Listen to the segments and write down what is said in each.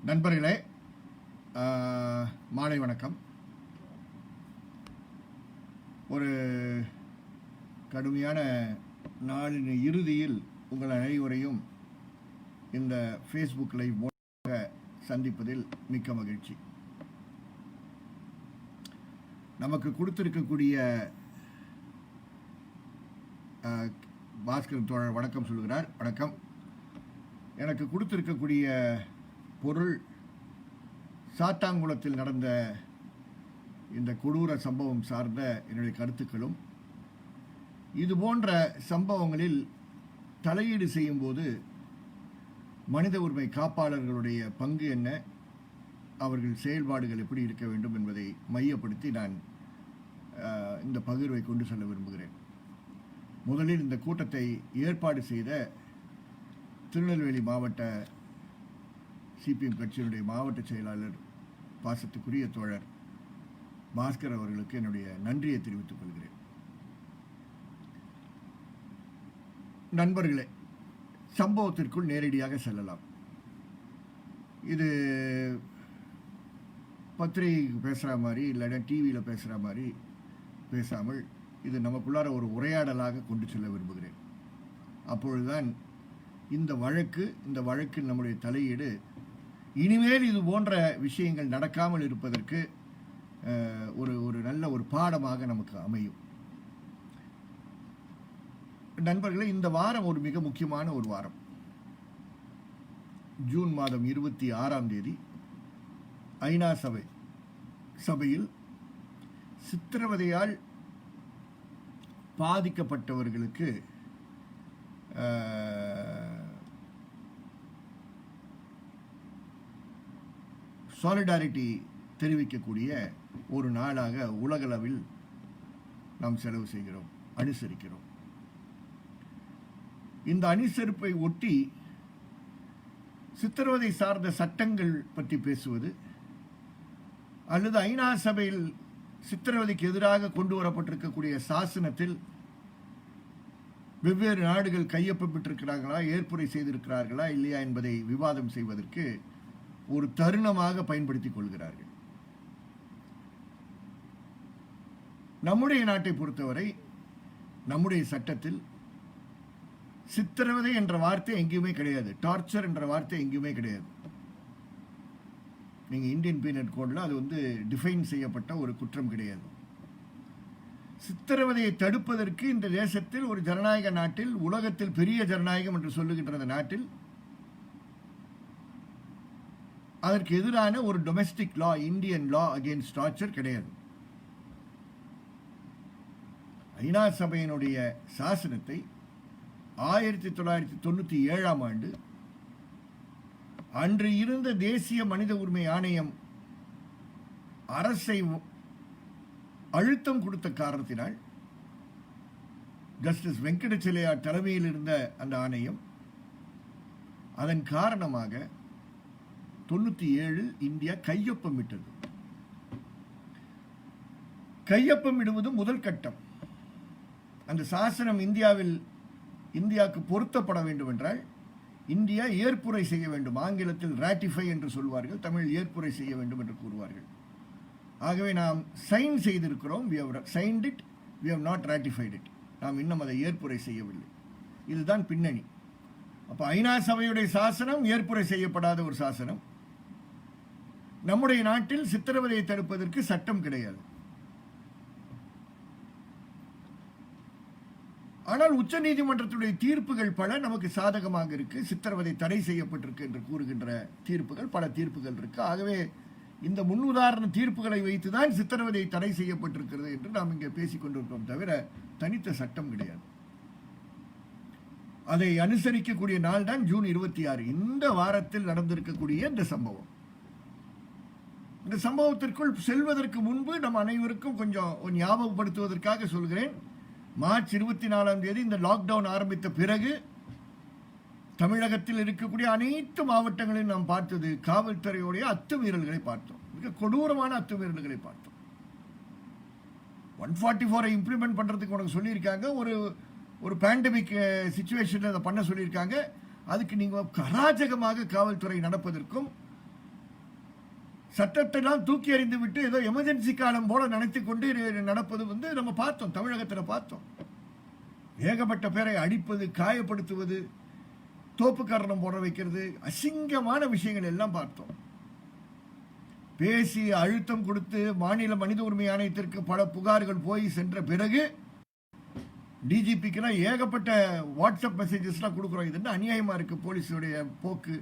நண்பர்களே, மாலை வணக்கம். ஒரு கடுமையான நாளின் இறுதியில் உங்கள் அனைவரையும் இந்த ஃபேஸ்புக் லைவ் மூலமாக சந்திப்பதில் மிக்க மகிழ்ச்சி. நமக்கு கொடுத்திருக்கக்கூடிய பாஸ்கர் தோழர் வணக்கம் சொல்கிறார். வணக்கம். எனக்கு கொடுத்திருக்கக்கூடிய பொருள் சாத்தாங்குளத்தில் நடந்த இந்த கொடூர சம்பவம் சார்ந்த என்னுடைய கருத்துக்களும், இது போன்ற சம்பவங்களில் தலையீடு செய்யும்போது மனித உரிமை காப்பாளர்களுடைய பங்கு என்ன, அவர்கள் செயல்பாடுகள் எப்படி இருக்க வேண்டும் என்பதை மையப்படுத்தி நான் இந்த பகிர்வை கொண்டு செல்ல விரும்புகிறேன். முதலில் இந்த கூட்டத்தை ஏற்பாடு செய்த திருநெல்வேலி மாவட்ட சிபிஎம் கட்சியினுடைய மாவட்ட செயலாளர் பாசத்துக்குரிய தோழர் பாஸ்கர் அவர்களுக்கு என்னுடைய நன்றியை தெரிவித்துக் கொள்கிறேன். நண்பர்களே, சம்பவத்திற்குள் நேரடியாக செல்லலாம். இது பத்திரிகை பேசுகிற மாதிரி இல்லைன்னா டிவியில் பேசுகிற மாதிரி பேசாமல் இது நமக்குள்ளார ஒரு உரையாடலாக கொண்டு செல்ல விரும்புகிறேன். அப்பொழுதுதான் இந்த வழக்கில் நம்முடைய தலையீடு இனிமேல் இது போன்ற விஷயங்கள் நடக்காமல் இருப்பதற்கு ஒரு நல்ல ஒரு பாடமாக நமக்கு அமையும். நண்பர்களே, இந்த வாரம் ஒரு மிக முக்கியமான ஒரு வாரம். ஜூன் மாதம் 26ஆம் தேதி ஐநா சபையில் சித்திரவதையால் பாதிக்கப்பட்டவர்களுக்கு சாலிடாரிட்டி தெரிவிக்கக்கூடிய ஒரு நாளாக உலகளவில் நாம் செலவு செய்கிறோம், அனுசரிக்கிறோம். இந்த அனுசரிப்பை ஒட்டி சித்திரவதை சார்ந்த சட்டங்கள் பற்றி பேசுவது அல்லது ஐநா சபையில் சித்திரவதைக்கு எதிராக கொண்டு வரப்பட்டிருக்கக்கூடிய சாசனத்தில் வெவ்வேறு நாடுகள் கையொப்பமிட்டிருக்கிறார்களா, ஏற்புரை செய்திருக்கிறார்களா இல்லையா என்பதை விவாதம் செய்வதற்கு ஒரு தருணமாக பயன்படுத்திக் கொள்கிறார்கள். நம்முடைய நாட்டை பொறுத்தவரை நம்முடைய சட்டத்தில் சித்திரவதை என்ற வார்த்தை எங்கேயுமே கிடையாது. டார்ச்சர் என்ற வார்த்தை எங்கேயுமே கிடையாது. நீங்க இந்தியன் பீனல் கோட்ல அது டிஃபைன் செய்யப்பட்ட ஒரு குற்றம் கிடையாது. சித்திரவதையை தடுப்பதற்கு இந்த தேசத்தில், ஒரு ஜனநாயக நாட்டில், உலகத்தில் பெரிய ஜனநாயகம் என்று சொல்லுகின்ற நாட்டில், அதற்கு எதிரான ஒரு டொமெஸ்டிக் லா, இந்தியன் லா அகெயின்ஸ்ட் டார்ச்சர் கிடையாது. ஐநா சபையினுடைய சாசனத்தை 1997ஆம் ஆண்டு அன்று இருந்த தேசிய மனித உரிமை ஆணையம் அரசை அழுத்தம் கொடுத்த காரணத்தினால், ஜஸ்டிஸ் வெங்கடச்செல்லையா தலைமையில் இருந்த அந்த ஆணையம், அதன் காரணமாக 97 இந்தியா கையொப்பமிட்டது. கையொப்பமிடுவது முதல் கட்டம். அந்த சாசனம் இந்தியாவுக்கு பொருத்தப்பட வேண்டும் என்றால் இந்தியா ஏற்புரை செய்ய வேண்டும். ஆங்கிலத்தில் ராட்டிஃபை என்று சொல்வார்கள், தமிழில் ஏற்புரை செய்ய வேண்டும் என்று கூறுவார்கள். ஆகவே நாம் சைன் செய்திருக்கிறோம். we have signed it, we have not ratified it. நாம் இன்னும் அதை ஏற்புரை செய்யவில்லை. இதுதான் பின்னணி. அப்ப ஐநா சபையுடைய சாசனம் ஏற்புரை செய்யப்படாத ஒரு சாசனம். நம்முடைய நாட்டில் சித்திரவதையை தடுப்பதற்கு சட்டம் கிடையாது. ஆனால் உச்ச நீதிமன்றத்துடைய தீர்ப்புகள் பல நமக்கு சாதகமாக இருக்கு. சித்திரவதை தடை செய்யப்பட்டிருக்கு என்று கூறுகின்ற தீர்ப்புகள், பல தீர்ப்புகள் இருக்கு. ஆகவே இந்த முன்னுதாரண தீர்ப்புகளை வைத்துதான் சித்திரவதை தடை செய்யப்பட்டிருக்கிறது என்று நாம் இங்கே பேசிக் கொண்டிருக்கிறோம், தவிர தனித்த சட்டம் கிடையாது. அதை அனுசரிக்கக்கூடிய நாள் தான் ஜூன் 26. இந்த வாரத்தில் நடந்திருக்கக்கூடிய இந்த சம்பவம். இந்த சம்பவத்திற்குள் செல்வதற்கு முன்பு நம் அனைவருக்கும் கொஞ்சம் ஞாபகப்படுத்துவதற்காக சொல்கிறேன். மார்ச் 24ஆம் தேதி இந்த லாக்டவுன் ஆரம்பித்த பிறகு தமிழகத்தில் இருக்கக்கூடிய அனைத்து மாவட்டங்களையும் நாம் பார்த்தது காவல்துறையுடைய அத்துமீறல்களை பார்த்தோம். மிக கொடூரமான அத்துமீறல்களை பார்த்தோம். 144 இம்ப்ளிமெண்ட் பண்றதுக்கு உனக்கு சொல்லியிருக்காங்க. ஒரு பேண்டமிக் சிச்சுவேஷன்ல அதை பண்ண சொல்லியிருக்காங்க. அதுக்கு நீங்க அராஜகமாக காவல்துறை நடப்பதற்கும் சட்டத்தெல்லாம் தூக்கி எறிந்து விட்டு ஏதோ எமர்ஜென்சி காலம் போல நினைத்து கொண்டு நடப்பது வந்து நம்ம பார்த்தோம், தமிழகத்தில் பார்த்தோம். ஏகப்பட்ட பேரை அடிப்பது, காயப்படுத்துவது, தோப்பு காரணம் போட வைக்கிறது, அசிங்கமான விஷயங்கள் எல்லாம் பார்த்தோம். பேசி அழுத்தம் கொடுத்து மாநில மனித உரிமை ஆணையத்திற்கு பல புகார்கள் போய் சென்ற பிறகு டிஜிபிக்குலாம் ஏகப்பட்ட வாட்ஸ்அப் மெசேஜஸ்லாம் கொடுக்குறோம். இது என்ன அநியாயமா இருக்கு போலீஸுடைய போக்கு.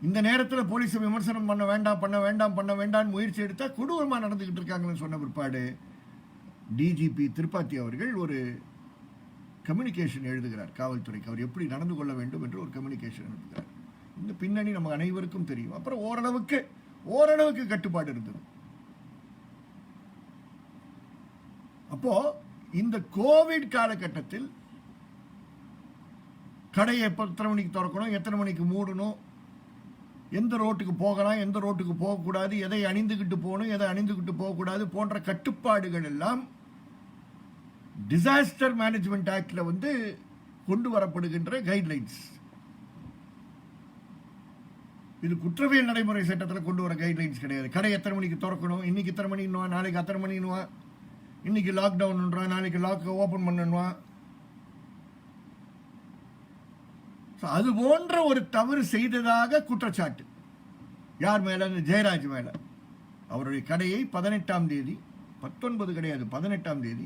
இந்த நேரத்தில் போலீஸை விமர்சனம் பண்ண வேண்டாம் முயற்சி எடுத்தால் கொடூரமாக நடந்துகிட்டு இருக்காங்கன்னு சொன்ன பிற்பாடு டிஜிபி திரிபாதி அவர்கள் ஒரு கம்யூனிகேஷன் எழுதுகிறார் காவல்துறைக்கு. அவர் எப்படி நடந்து கொள்ள வேண்டும் என்று ஒரு கம்யூனிகேஷன் எழுதுகிறார். இந்த பின்னணி நம்ம அனைவருக்கும் தெரியும். அப்புறம் ஓரளவுக்கு கட்டுப்பாடு இருந்தது. அப்போ இந்த கோவிட் காலகட்டத்தில் கடையை எத்தனை மணிக்கு திறக்கணும், எத்தனை மணிக்கு மூடணும், எந்த ரோட்டுக்கு போகலாம், எந்த ரோட்டுக்கு போகக்கூடாது, எதை அணிந்துகிட்டு போகணும், எதை அணிந்துகிட்டு போகக்கூடாது போன்ற கட்டுப்பாடுகள் எல்லாம் டிசாஸ்டர் மேனேஜ்மெண்ட் ஆக்ட்ல வந்து கொண்டு வரப்படுகின்ற கைட்லைன்ஸ். இது குற்றவியல் நடைமுறை சட்டத்தில் கொண்டு வர கைட்லைன்ஸ் கிடையாது. கடை எத்தனை மணிக்கு திறக்கணும், இன்னைக்கு இத்தனை மணி, நாளைக்கு அத்தனை மணின்னுவா, இன்னைக்கு லாக்டவுன், நாளைக்கு லாக் ஓபன் பண்ணுவா. அது போன்ற ஒரு தவறு செய்ததாக குற்றச்சாட்டு யார் மேல? ஜெயராஜ் மேல. அவருடைய கடையை 18ஆம் தேதி, 19 கிடையாது, 18ஆம் தேதி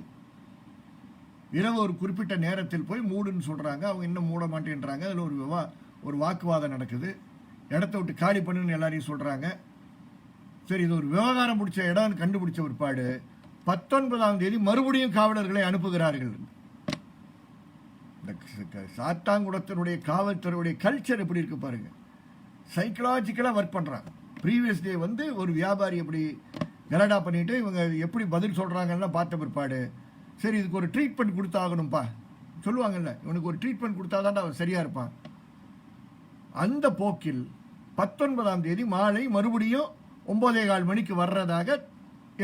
இரவு ஒரு குறிப்பிட்ட நேரத்தில் போய் மூடுன்னு சொல்றாங்க. அவங்க இன்னும் மூட மாட்டேன்றாங்க. அதில் ஒரு வாக்குவாதம் நடக்குது. இடத்த விட்டு காலி பண்ணுன்னு எல்லாரையும் சொல்றாங்க. சரி, இது ஒரு விவகாரம் பிடிச்ச இடம் கண்டுபிடிச்ச பிற்பாடு 19ஆம் தேதி மறுபடியும் காவலர்களை அனுப்புகிறார்கள். சாத்தாங்குளத்தினுடைய காவல்துறையுடைய கல்ச்சர் எப்படி இருக்கு பாருங்க. சைக்கலாஜிக்கலா ஒர்க் பண்றாங்க. ப்ரீவியஸ் டே வந்து ஒரு வியாபாரி எப்படி கலடா பண்ணிட்டு இவங்க எப்படி பதில் சொல்றாங்கன்னா பார்த்த பிற்பாடு, சரி இதுக்கு ஒரு ட்ரீட்மெண்ட் கொடுத்தாகணும்பா சொல்லுவாங்கல்ல, இவனுக்கு ஒரு ட்ரீட்மெண்ட் கொடுத்தாதான் அவன் சரியா இருப்பான். அந்த போக்கில் 19ஆம் தேதி மாலை மறுபடியும் 9:15 மணிக்கு வர்றதாக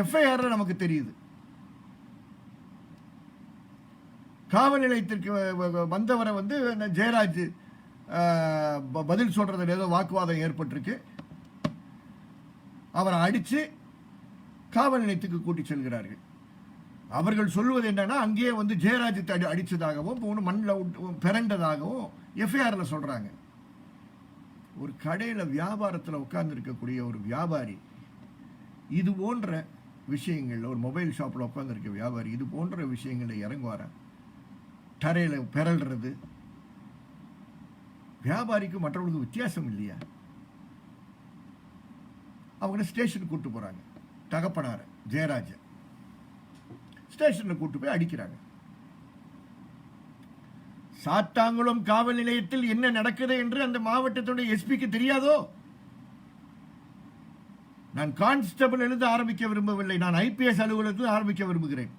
எஃப்ஐஆர் நமக்கு தெரியுது. காவல் நிலையத்திற்கு வந்தவரை வந்து ஜெயராஜ் பதில் சொல்றதுல ஏதோ வாக்குவாதம் ஏற்பட்டிருக்கு. அவரை அடிச்சு காவல் நிலையத்துக்கு கூட்டி செல்கிறார்கள். அவர்கள் சொல்வது என்னன்னா, அங்கேயே வந்து ஜெயராஜ் அடிச்சதாகவும் மண்ணில் பிறண்டதாகவும் எஃப்ஐஆர்ல சொல்றாங்க. ஒரு கடையில வியாபாரத்தில் உட்கார்ந்து இருக்கக்கூடிய ஒரு வியாபாரி இது போன்ற விஷயங்கள், ஒரு மொபைல் ஷாப்ல உட்கார்ந்து இருக்க வியாபாரி இது போன்ற விஷயங்களை இறங்குவார, தரையில பிறல்றது. வியாபாரிக்கு மற்றவங்களுக்கு வித்தியாசம் இல்லையா? அவங்க ஸ்டேஷனுக்கு கூட்டு போறாங்க. தகப்பனார ஜெயராஜ ஸ்டேஷன்ல கூட்டு போய் அடிக்கிறாங்க. சாத்தாங்குளம் காவல் நிலையத்தில் என்ன நடக்குது என்று அந்த மாவட்டத்துடைய எஸ்பிக்கு தெரியாதோ? நான் கான்ஸ்டபிள் எழுத ஆரம்பிக்க விரும்பவில்லை, நான் ஐபிஎஸ் அலுவலகத்தில் ஆரம்பிக்க விரும்புகிறேன்.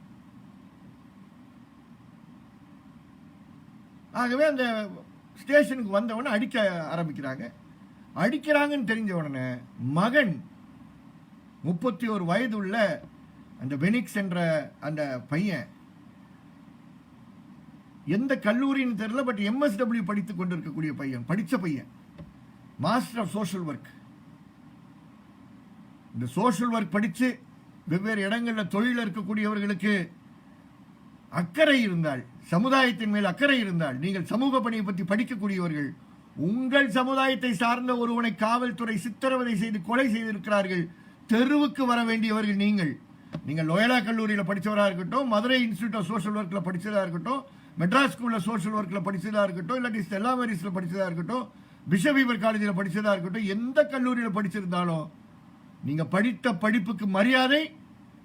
ஆகவே அந்த ஸ்டேஷனுக்கு வந்தவன அடிக்க ஆரம்பிக்கிறாங்க. அடிக்கிறாங்கன்னு தெரிஞ்ச உடனே மகன் 31 வயது உள்ள அந்த பெனிக்ஸ் என்ற அந்த பையன், எந்த கல்லூரின்னு தெரியல, பட் MSW படித்துக் கொண்டிருக்கக்கூடிய பையன், படிச்ச பையன், மாஸ்டர் ஆஃப் சோஷியல் ஒர்க். இந்த சோஷியல் ஒர்க் படிச்சு வெவ்வேறு இடங்களில் தொழில் இருக்கக்கூடியவர்களுக்கு அக்கறை இருந்தால், சமுதாயத்தின் மேல் அக்கறை இருந்தால், நீங்கள் சமூக பணியை பற்றி படிக்கக்கூடியவர்கள், உங்கள் சமுதாயத்தை சார்ந்த ஒருவனை காவல்துறை சித்திரவதை செய்து கொலை செய்திருக்கிறார்கள், தெருவுக்கு வர வேண்டியவர்கள் நீங்கள். நீங்கள் லோயலா கல்லூரியில் படித்தவராக இருக்கட்டும், மதுரை இன்ஸ்டியூட் ஆஃப் சோஷியல் ஒர்க்கில் படித்ததாக இருக்கட்டும், மெட்ராஸ் ஸ்கூலில் சோஷியல் ஒர்க்கில் படித்ததாக இருக்கட்டும், இல்லாட்டி ஸ்டெல்லா மேரிஸில் படித்ததாக இருக்கட்டும், பிஷப் வீவர் காலேஜில் படித்ததாக இருக்கட்டும், எந்த கல்லூரியில் படிச்சிருந்தாலும் நீங்கள் படித்த படிப்புக்கு மரியாதை,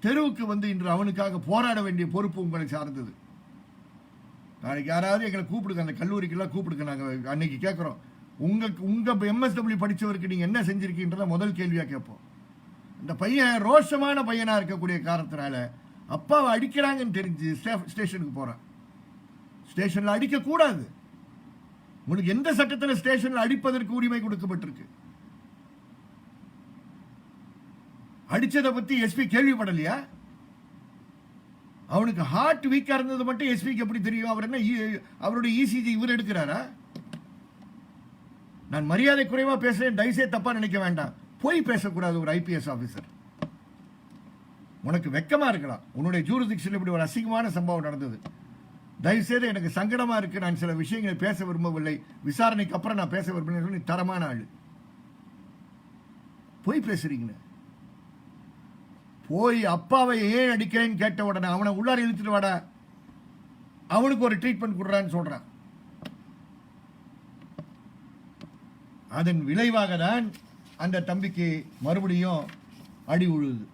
தெருவுக்கு வந்து இன்று அவனுக்காக போராட வேண்டிய பொறுப்பு உங்களை சார்ந்தது. நாளைக்கு யாராவது எங்களை கூப்பிடுங்க, அந்த கல்லூரிக்கெல்லாம் கூப்பிடுங்க, நாங்கள் அன்னைக்கு கேட்குறோம், உங்க MSW படித்தவருக்கு நீங்கள் என்ன செஞ்சிருக்கீன்றத முதல் கேள்வியாக கேட்போம். இந்த பையன் ரோஷமான பையனாக இருக்கக்கூடிய காரணத்தினால அப்பாவை அடிக்கிறாங்கன்னு தெரிஞ்சு ஸ்டேஷனுக்கு போகிறான். ஸ்டேஷனில் அடிக்கக்கூடாது. உங்களுக்கு எந்த சட்டத்தில் ஸ்டேஷனில் அடிப்பதற்கு உரிமை கொடுக்கப்பட்டிருக்கு? அடிச்சதை பத்தி எஸ்பி கேள்விப்படலையா? அவனுக்கு ஹார்ட் வீக்கா இருந்தது மட்டும் எஸ்பிக்கு எப்படி தெரியும்? அவர் என்ன அவருடைய ECG இவர் எடுக்கிறாரா? நான் மரியாதை குறைவா பேசுறேன், தயவுசெய்து தப்பா நினைக்க வேண்டாம். போய் பேசக்கூடாது ஒரு ஐபிஎஸ் ஆஃபீஸர். உனக்கு வெக்கமா இருக்கலாம், உன்னுடைய ஜூரிடிக்ஷன் இப்படி ஒரு அசிங்கமான சம்பவம் நடந்தது, தயவுசெய்து எனக்கு சங்கடமா இருக்கு, நான் சில விஷயங்களை பேச விரும்பவில்லை, விசாரணைக்கு அப்புறம் நான் பேச விரும்புகிறேன். நீ தரமான ஆளு, போய் பேசுறீங்க. போய் அப்பாவை ஏன் அடிக்கிறேன்னு கேட்ட உடனே அவனை உள்ளார இழுத்துட்டு வாடா, அவனுக்கு ஒரு ட்ரீட்மெண்ட் கொடுறான்னு சொல்றான். அதன் விளைவாக தான் அந்த தம்பிக்கு மறுபடியும் அடி உழுது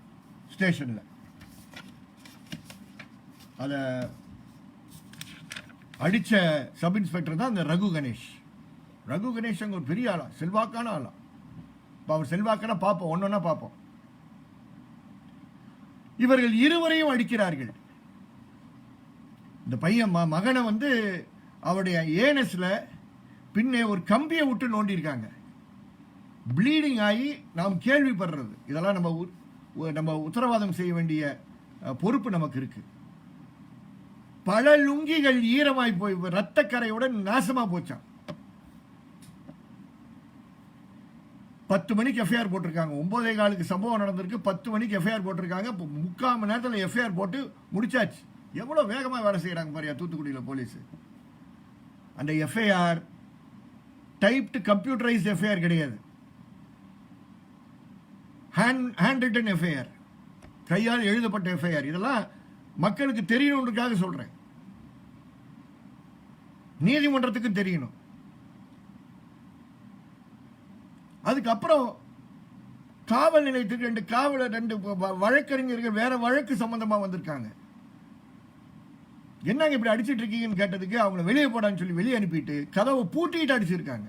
ஸ்டேஷன்ல. அத அடிச்ச சப் இன்ஸ்பெக்டர் தான் அந்த ரகு கணேஷ். ரகு கணேஷ் அங்க ஒரு பெரிய ஆளா, செல்வாக்கான ஆளா. அவர் செல்வாக்கான பார்ப்போம், ஒன்னொன்னா பார்ப்போம். இவர்கள் இருவரையும் அடிக்கிறார்கள். இந்த பையன் மகனை அவருடைய ஏனஸ்ல பின்னே ஒரு கம்பியை விட்டு நோண்டி இருக்காங்க. ப்ளீடிங் ஆகி நாம் கேள்விப்படுறது, இதெல்லாம் நம்ம உத்தரவாதம் செய்ய வேண்டிய பொறுப்பு நமக்கு இருக்கு. பல லுங்கிகள் ஈரமாய் போய் ரத்தக்கரையுடன் நாசமா போச்சான். 10 மணிக்கு எஃப்ஐஆர் போட்டிருக்காங்க. 9:15 சம்பவம் நடந்திருக்கு. 10 மணிக்கு எஃப்ஐஆர் போட்டிருக்காங்க. 3/4 மணி நேரத்தில் எஃப்ஐஆர் போட்டு முடிச்சாச்சு. எவ்வளவு வேகமா வேலை செய்யறாங்க பாரியா தூத்துக்குடியில் போலீஸ். அந்த எஃப்ஐஆர் டைப்டு கம்ப்யூட்டரைஸ்ட் எஃப்ஐஆர் கிடையாது, ஹேண்ட் ரிட்டன் எஃப்ஐஆர், கையால் எழுதப்பட்ட எஃப்ஐஆர். இதெல்லாம் மக்களுக்கு தெரியணுன்றதுக்காக சொல்றேன், நீதிமன்றத்துக்கு தெரியணும். அதுக்கப்புறம் காவல் நிலையத்துக்கு 2 வழக்கறிஞர்கள் வேற வழக்கு சம்பந்தமா வந்திருக்காங்க. என்னங்க இப்படி அடிச்சிட்டு இருக்கீங்கன்னு கேட்டதுக்கு அவங்களை வெளியே போடான்னு சொல்லி வெளியே அனுப்பிட்டு கதவை பூட்டிட்டு அடிச்சிருக்காங்க.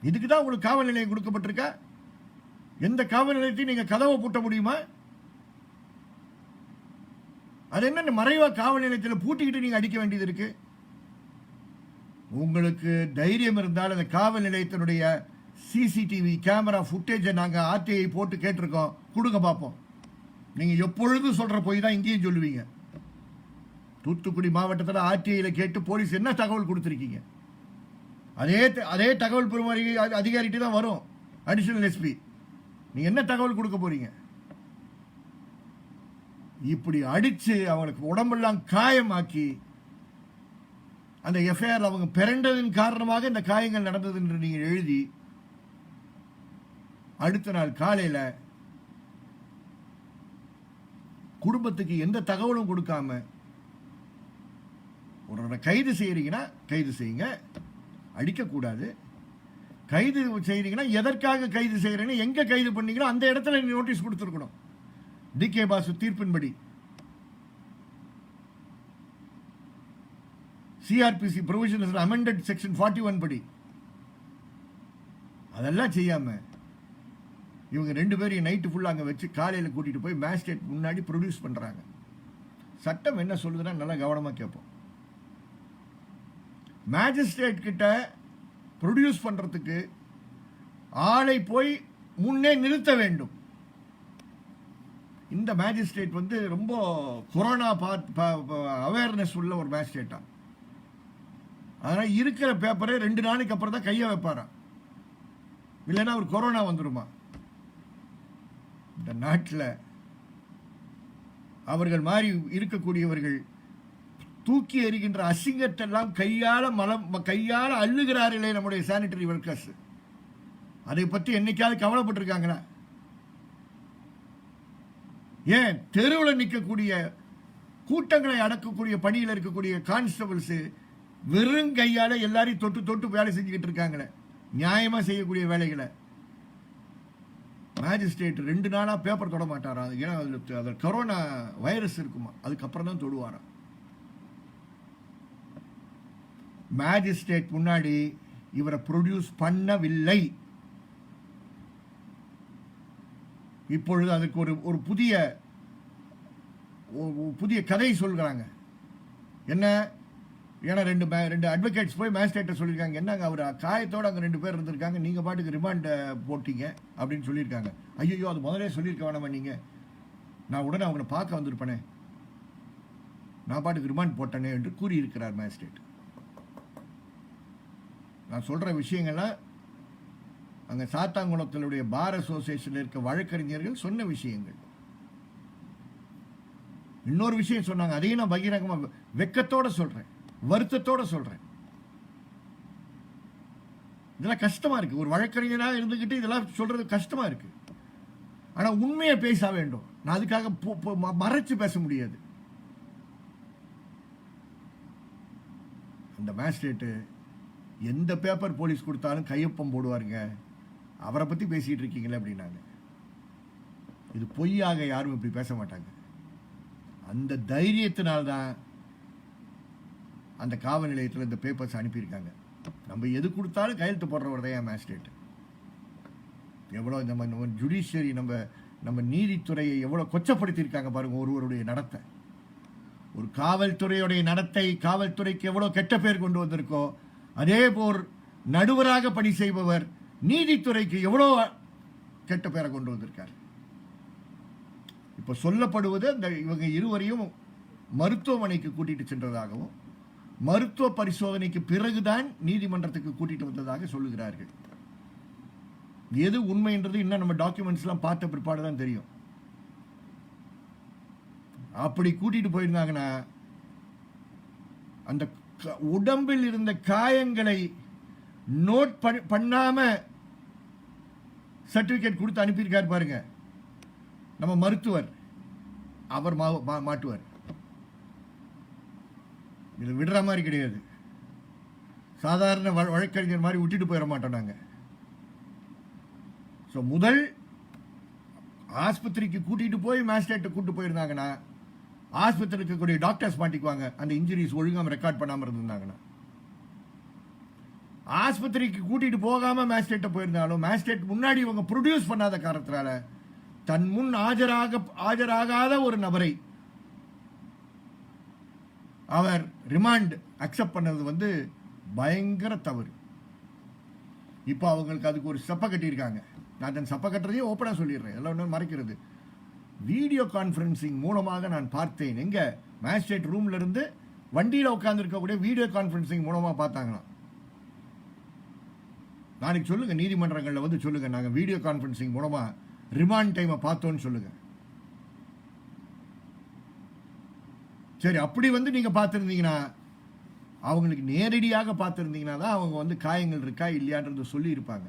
இதுக்கு தான் உங்களுக்கு காவல் நிலையம் கொடுக்கப்பட்டிருக்கா? எந்த காவல் நிலையத்தையும் நீங்க கதவை பூட்ட முடியுமா? அது என்ன மறைவா காவல் நிலையத்தில் பூட்டிக்கிட்டு நீங்க அடிக்க வேண்டியது இருக்கு? உங்களுக்கு தைரியம் இருந்தால் அந்த காவல் நிலையத்தினுடைய சிசிடிவி கேமரா ஃபுட்டேஜை நாங்க ஆர்டிஐ போட்டு கேட்டிருக்கோம், கொடுங்க பார்ப்போம். நீங்க எப்பொழுதும் சொல்ற போய் தான் இங்கேயும் சொல்லுவீங்க. தூத்துக்குடி மாவட்டத்தில் ஆர்டிஐல கேட்டு போலீஸ் என்ன தகவல் கொடுத்திருக்கீங்க? அதே தகவல் பெறும் அதிகாரிட்டு தான் வரும் அடிஷனல் எஸ்பி. நீங்க என்ன தகவல் கொடுக்க போறீங்க? இப்படி அடிச்சு அவங்களுக்கு உடம்பெல்லாம் காயமாக்கி அந்த எஃப்ஐஆர் அவங்க பிறண்டதின் காரணமாக இந்த காயங்கள் நடந்தது என்று நீங்கள் எழுதி அடுத்த நாள் காலையில குடும்பத்துக்கு எந்த தகவலும் கொடுக்காம ஒரு கைது செய்யறீங்கன்னா கைது செய்யுங்க, அடிக்கக்கூடாது. கைது செய்யறீங்கன்னா எதற்காக கைது செய்யறீங்க, எங்க கைது பண்ணீங்களோ அந்த இடத்துல நோட்டீஸ் கொடுத்துருக்கணும். டி.கே. பாசு தீர்ப்பின்படி சிஆர்பிசி ப்ரொவிஷன் அமெண்டட் செக்ஷன் 41 படி அதெல்லாம் செய்யாம இவங்க 2 பேரையும் நைட்டு ஃபுல்லா அங்க வச்சு காலையில கூட்டிட்டு போய் மேஜிஸ்ட்ரேட் முன்னாடி ப்ரொடியூஸ் பண்றாங்க. சட்டம் என்ன சொல்லுதுன்னா நல்லா கவனமா கேட்போம். மேஜிஸ்ட்ரேட் கிட்ட ப்ரொடியூஸ் பண்றதுக்கு ஆளை போய் முன்னே நிறுத்த வேண்டும். இந்த மேஜிஸ்ட்ரேட் ரொம்ப கொரோனா அவேர்னஸ் உள்ள ஒரு மேஜிஸ்ட்ரேட்டா. அதனால இருக்கிற பேப்பரை 2 நாளைக்கு அப்புறம் தான் கையை வைப்பாரா, இல்லைன்னா ஒரு கொரோனா வந்துருமா. இந்த நாட்டில் அவர்கள் மாதிரி இருக்கக்கூடியவர்கள் தூக்கி எறிகின்ற அசிங்கத்தெல்லாம் கையால அள்ளுகிறார்களே நம்முடைய சானிட்டரி ஒர்க்கர்ஸ். அதை பற்றி என்னைக்காவது கவலைப்பட்டிருக்காங்களா? ஏன் தெருவில் நிற்கக்கூடிய கூட்டங்களை அடக்கக்கூடிய பணியில் இருக்கக்கூடிய கான்ஸ்டபிள்ஸ் வெறும் கையால எல்லாரையும் தொட்டு தொட்டு வேலை செஞ்சுக்கிட்டு இருக்காங்களே, நியாயமா செய்யக்கூடிய வேலைகளை. மேஜிஸ்ட்ரேட் 2 நாளா பேப்பர் தொட மாட்டாரா? ஏன்னா அதுல கொரோனா வைரஸ் இருக்குமா, அதுக்கப்புறம் தான் தொடுவாராம். மேஜிஸ்ட்ரேட் முன்னாடி இவரை ப்ரொடியூஸ் பண்ணவில்லை. இப்பொழுது அதுக்கு ஒரு புதிய கதை சொல்கிறாங்க. என்ன? ஏன்னா 2 அட்வொகேட்ஸ் போய் மேஜிஸ்ட்ரேட்டை சொல்லியிருக்காங்க, என்னங்க அவர் காயத்தோடு அங்கே 2 பேர் இருந்திருக்காங்க, நீங்கள் பாட்டுக்கு ரிமாண்ட் போட்டீங்க அப்படின்னு சொல்லியிருக்காங்க. ஐயோ, அது முதலே சொல்லியிருக்க வேணாமா நீங்கள்? நான் உடனே அவங்கள பார்க்க வந்திருப்பேனே, நான் பாட்டுக்கு ரிமாண்ட் போட்டேனே என்று கூறியிருக்கிறார் மேஜிஸ்ட்ரேட். நான் சொல்கிற விஷயங்கள்லாம் அங்கே சாத்தாங்குளத்தினுடைய பார் அசோசியேஷனில் இருக்க வழக்கறிஞர்கள் சொன்ன விஷயங்கள். இன்னொரு விஷயம் சொன்னாங்க, அதையும் நான் பகிரங்கமாக வெக்கத்தோட சொல்றேன், வருத்தத்தோட சொல்றேன். இதெல்லாம் கஷ்டமா இருக்கு. ஒரு வழக்கறிஞராக இருந்துகிட்டு இதெல்லாம் சொல்றது கஷ்டமா இருக்கு. ஆனா உண்மையை பேச வேண்டும். நான் அதுக்காக மறைச்சு பேச முடியாது. அந்த மேஜிஸ்ட்ரேட்டு எந்த பேப்பர் போலீஸ் கொடுத்தாலும் கையொப்பம் போடுவாருங்க. அவரை பத்தி பேசிட்டு இருக்கீங்களே அப்படின்னாங்க. இது பொய்யாக யாரும் இப்படி பேச மாட்டாங்க. அந்த தைரியத்தினால்தான் அந்த காவல் நிலையத்தில் இந்த பேப்பர்ஸ் அனுப்பியிருக்காங்க. நம்ம எது கொடுத்தாலும் கையெழுத்து போடுறவர் தான் மேஜிஸ்ட்ரேட். எவ்வளோ நம்ம ஜுடிஷியரி நம்ம நீதித்துறையை எவ்வளோ கொச்சப்படுத்தியிருக்காங்க பாருங்க. ஒருவருடைய நடத்தை, ஒரு காவல்துறையுடைய நடத்தை காவல்துறைக்கு எவ்வளோ கெட்ட பேர் கொண்டு வந்திருக்கோ, அதே போல் நடுவராக பணி செய்பவர் நீதித்துறைக்கு எவ்வளோ கெட்ட பேரை கொண்டு வந்திருக்கார். இப்போ சொல்லப்படுவது அந்த இவங்க இருவரையும் மருத்துவமனைக்கு கூட்டிட்டு சென்றதாகவும், மருத்துவ பரிசோதனைக்கு பிறகுதான் நீதிமன்றத்துக்கு கூட்டிட்டு வந்ததாக சொல்லுகிறார்கள். எது உண்மைன்றது இன்னும் நம்ம டாக்குமெண்ட்ஸ்லாம் பார்த்த பிற்பாடு தான் தெரியும். அப்படி கூட்டிட்டு போயிருந்தாங்கன்னா அந்த உடம்பில் இருந்த காயங்களை நோட் பண்ணாம சர்டிபிகேட் கொடுத்து அனுப்பியிருக்காரு பாருங்க நம்ம மருத்துவர். அவர் மாட்டுவார். இது விடுற மாதிரி கிடையாது. சாதாரண வழக்கறிஞர் மாதிரி விட்டுட்டு போயிட மாட்டோம் நாங்க. முதல் ஆஸ்பத்திரிக்கு கூட்டிட்டு போய் மேஜிஸ்ட்ரேட்டை கூட்டு போயிருந்தாங்கன்னா ஆஸ்பத்திரிக்கு இருக்கக்கூடிய டாக்டர்ஸ் மாட்டிக்குவாங்க. அந்த இன்ஜுரிஸ் ஒழுங்காம ரெக்கார்ட் பண்ணாம இருந்தாங்கன்னா. ஆஸ்பத்திரிக்கு கூட்டிட்டு போகாம மேஜிஸ்ட்ரேட்டை போயிருந்தாலும் மேஜிஸ்ட்ரேட் முன்னாடி இவங்க ப்ரொடியூஸ் பண்ணாத காரணத்தினால தன் முன் ஆஜராகாத ஒரு நபரை அவர் ரிமாண்ட் அக்செப்ட் பண்ணது பயங்கர தவறு. இப்போ அவங்களுக்கு அதுக்கு ஒரு சப்பை கட்டியிருக்காங்க. நான் தன் சப்பை கட்டுறதையும் ஓப்பனாக சொல்லிடுறேன், எல்லாம் ஒன்றும் மறைக்கிறது. வீடியோ கான்ஃபரன்சிங் மூலமாக நான் பார்த்தேன். எங்க மேஜிஸ்ட்ரேட் ரூம்ல இருந்து வண்டியில் உட்கார்ந்து இருக்கக்கூடிய வீடியோ கான்ஃபரன்சிங் மூலமாக பார்த்தாங்களாம். நாளைக்கு சொல்லுங்க, நீதிமன்றங்களில் சொல்லுங்க, நாங்கள் வீடியோ கான்ஃபரன்சிங் மூலமா ரிமாண்ட் டைமை பார்த்தோன்னு சொல்லுங்க. சரி, அப்படி நீங்க பார்த்துருந்தீங்கன்னா, அவங்களுக்கு நேரடியாக பார்த்துருந்தீங்கன்னா தான் அவங்க காயங்கள் இருக்கா இல்லையான்றது சொல்லி இருப்பாங்க.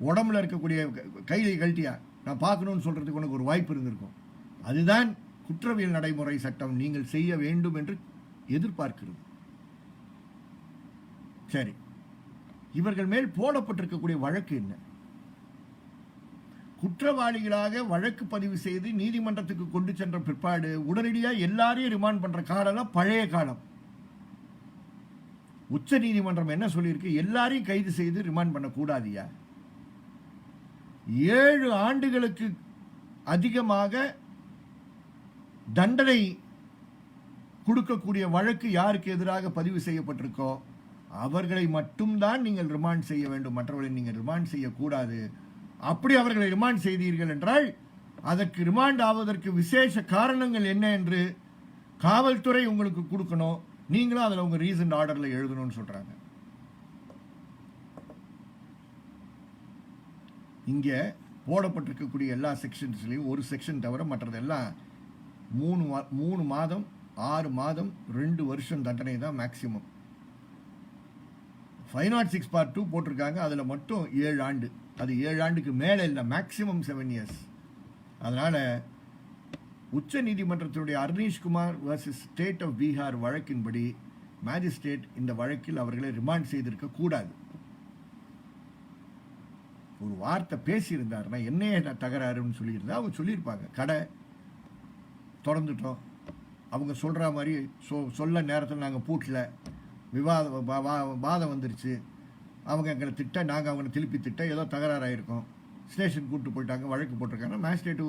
உடம்புல இருக்கக்கூடிய கையை கழட்டியா நான் பார்க்கணும்னு சொல்றதுக்கு உனக்கு ஒரு வாய்ப்பு இருந்திருக்கும். அதுதான் குற்றவியல் நடைமுறை சட்டம் நீங்கள் செய்ய வேண்டும் என்று எதிர்பார்க்கிறது. சரி, இவர்கள் மேல் போடப்பட்டிருக்கக்கூடிய வழக்கு என்ன? குற்றவாளிகளாக வழக்கு பதிவு செய்து நீதிமன்றத்துக்கு கொண்டு சென்ற பிற்பாடு உடனடியாக எல்லாரையும் ரிமாண்ட் பண்ற காலம் பழைய காலம். உச்ச நீதிமன்றம் என்ன சொல்லியிருக்கு? எல்லாரையும் கைது செய்து ரிமாண்ட் பண்ண கூடாதியா? 7 ஆண்டுகளுக்கு அதிகமாக தண்டனை கொடுக்கக்கூடிய வழக்கு யாருக்கு எதிராக பதிவு செய்யப்பட்டிருக்கோ அவர்களை மட்டும்தான் நீங்கள் ரிமாண்ட் செய்ய வேண்டும், மற்றவர்களை நீங்கள் ரிமாண்ட் செய்யக்கூடாது. அப்படி அவர்களை ரிமாண்ட் செய்தீர்கள் என்றால் அதற்கு ரிமாண்ட் ஆவதற்கு விசேஷ காரணங்கள் என்ன என்று காவல்துறை உங்களுக்கு கொடுக்கணும். நீங்களும் அதில் உங்க ரீசன்ட் ஆர்டர்ல எழுதணும்னு சொல்றாங்க. இங்கே போடப்பட்டிருக்கக்கூடிய எல்லா செக்ஷன்ஸ்லையும் ஒரு செக்ஷன் தவிர மற்றதெல்லாம் 3 மாதம் 6 மாதம் 2 வருஷம் தண்டனை தான் மேக்சிமம். 506 part 2 போட்டிருக்காங்க, அதில் மட்டும் 7 ஆண்டு. அது 7 ஆண்டுக்கு மேலே இல்லை, மேக்சிமம் 7 years. அதனால உச்ச நீதிமன்றத்தினுடைய Arnesh Kumar versus state of Bihar வழக்கின்படி மேஜிஸ்ட்ரேட் இந்த வழக்கில் அவர்களை ரிமாண்ட் செய்திருக்க கூடாது. ஒரு வார்த்தை பேசியிருந்தாருன்னா என்னையே தகராறுன்னு சொல்லியிருந்தா அவங்க சொல்லியிருப்பாங்க, கடை திறந்துட்டோம், அவங்க சொல்ற மாதிரி சொல்ல நேரத்தில் நாங்கள் பூட்டல, வாதம் வந்துருச்சு, அவங்க எங்களை திட்ட, நாங்கள் அவங்களை திருப்பி திட்ட, ஏதோ தகராறாயிருக்கோம், ஸ்டேஷன் கூப்பிட்டு போயிட்டாங்க, வழக்கு போட்டிருக்காங்க. மேஜிஸ்ட்ரேட்டு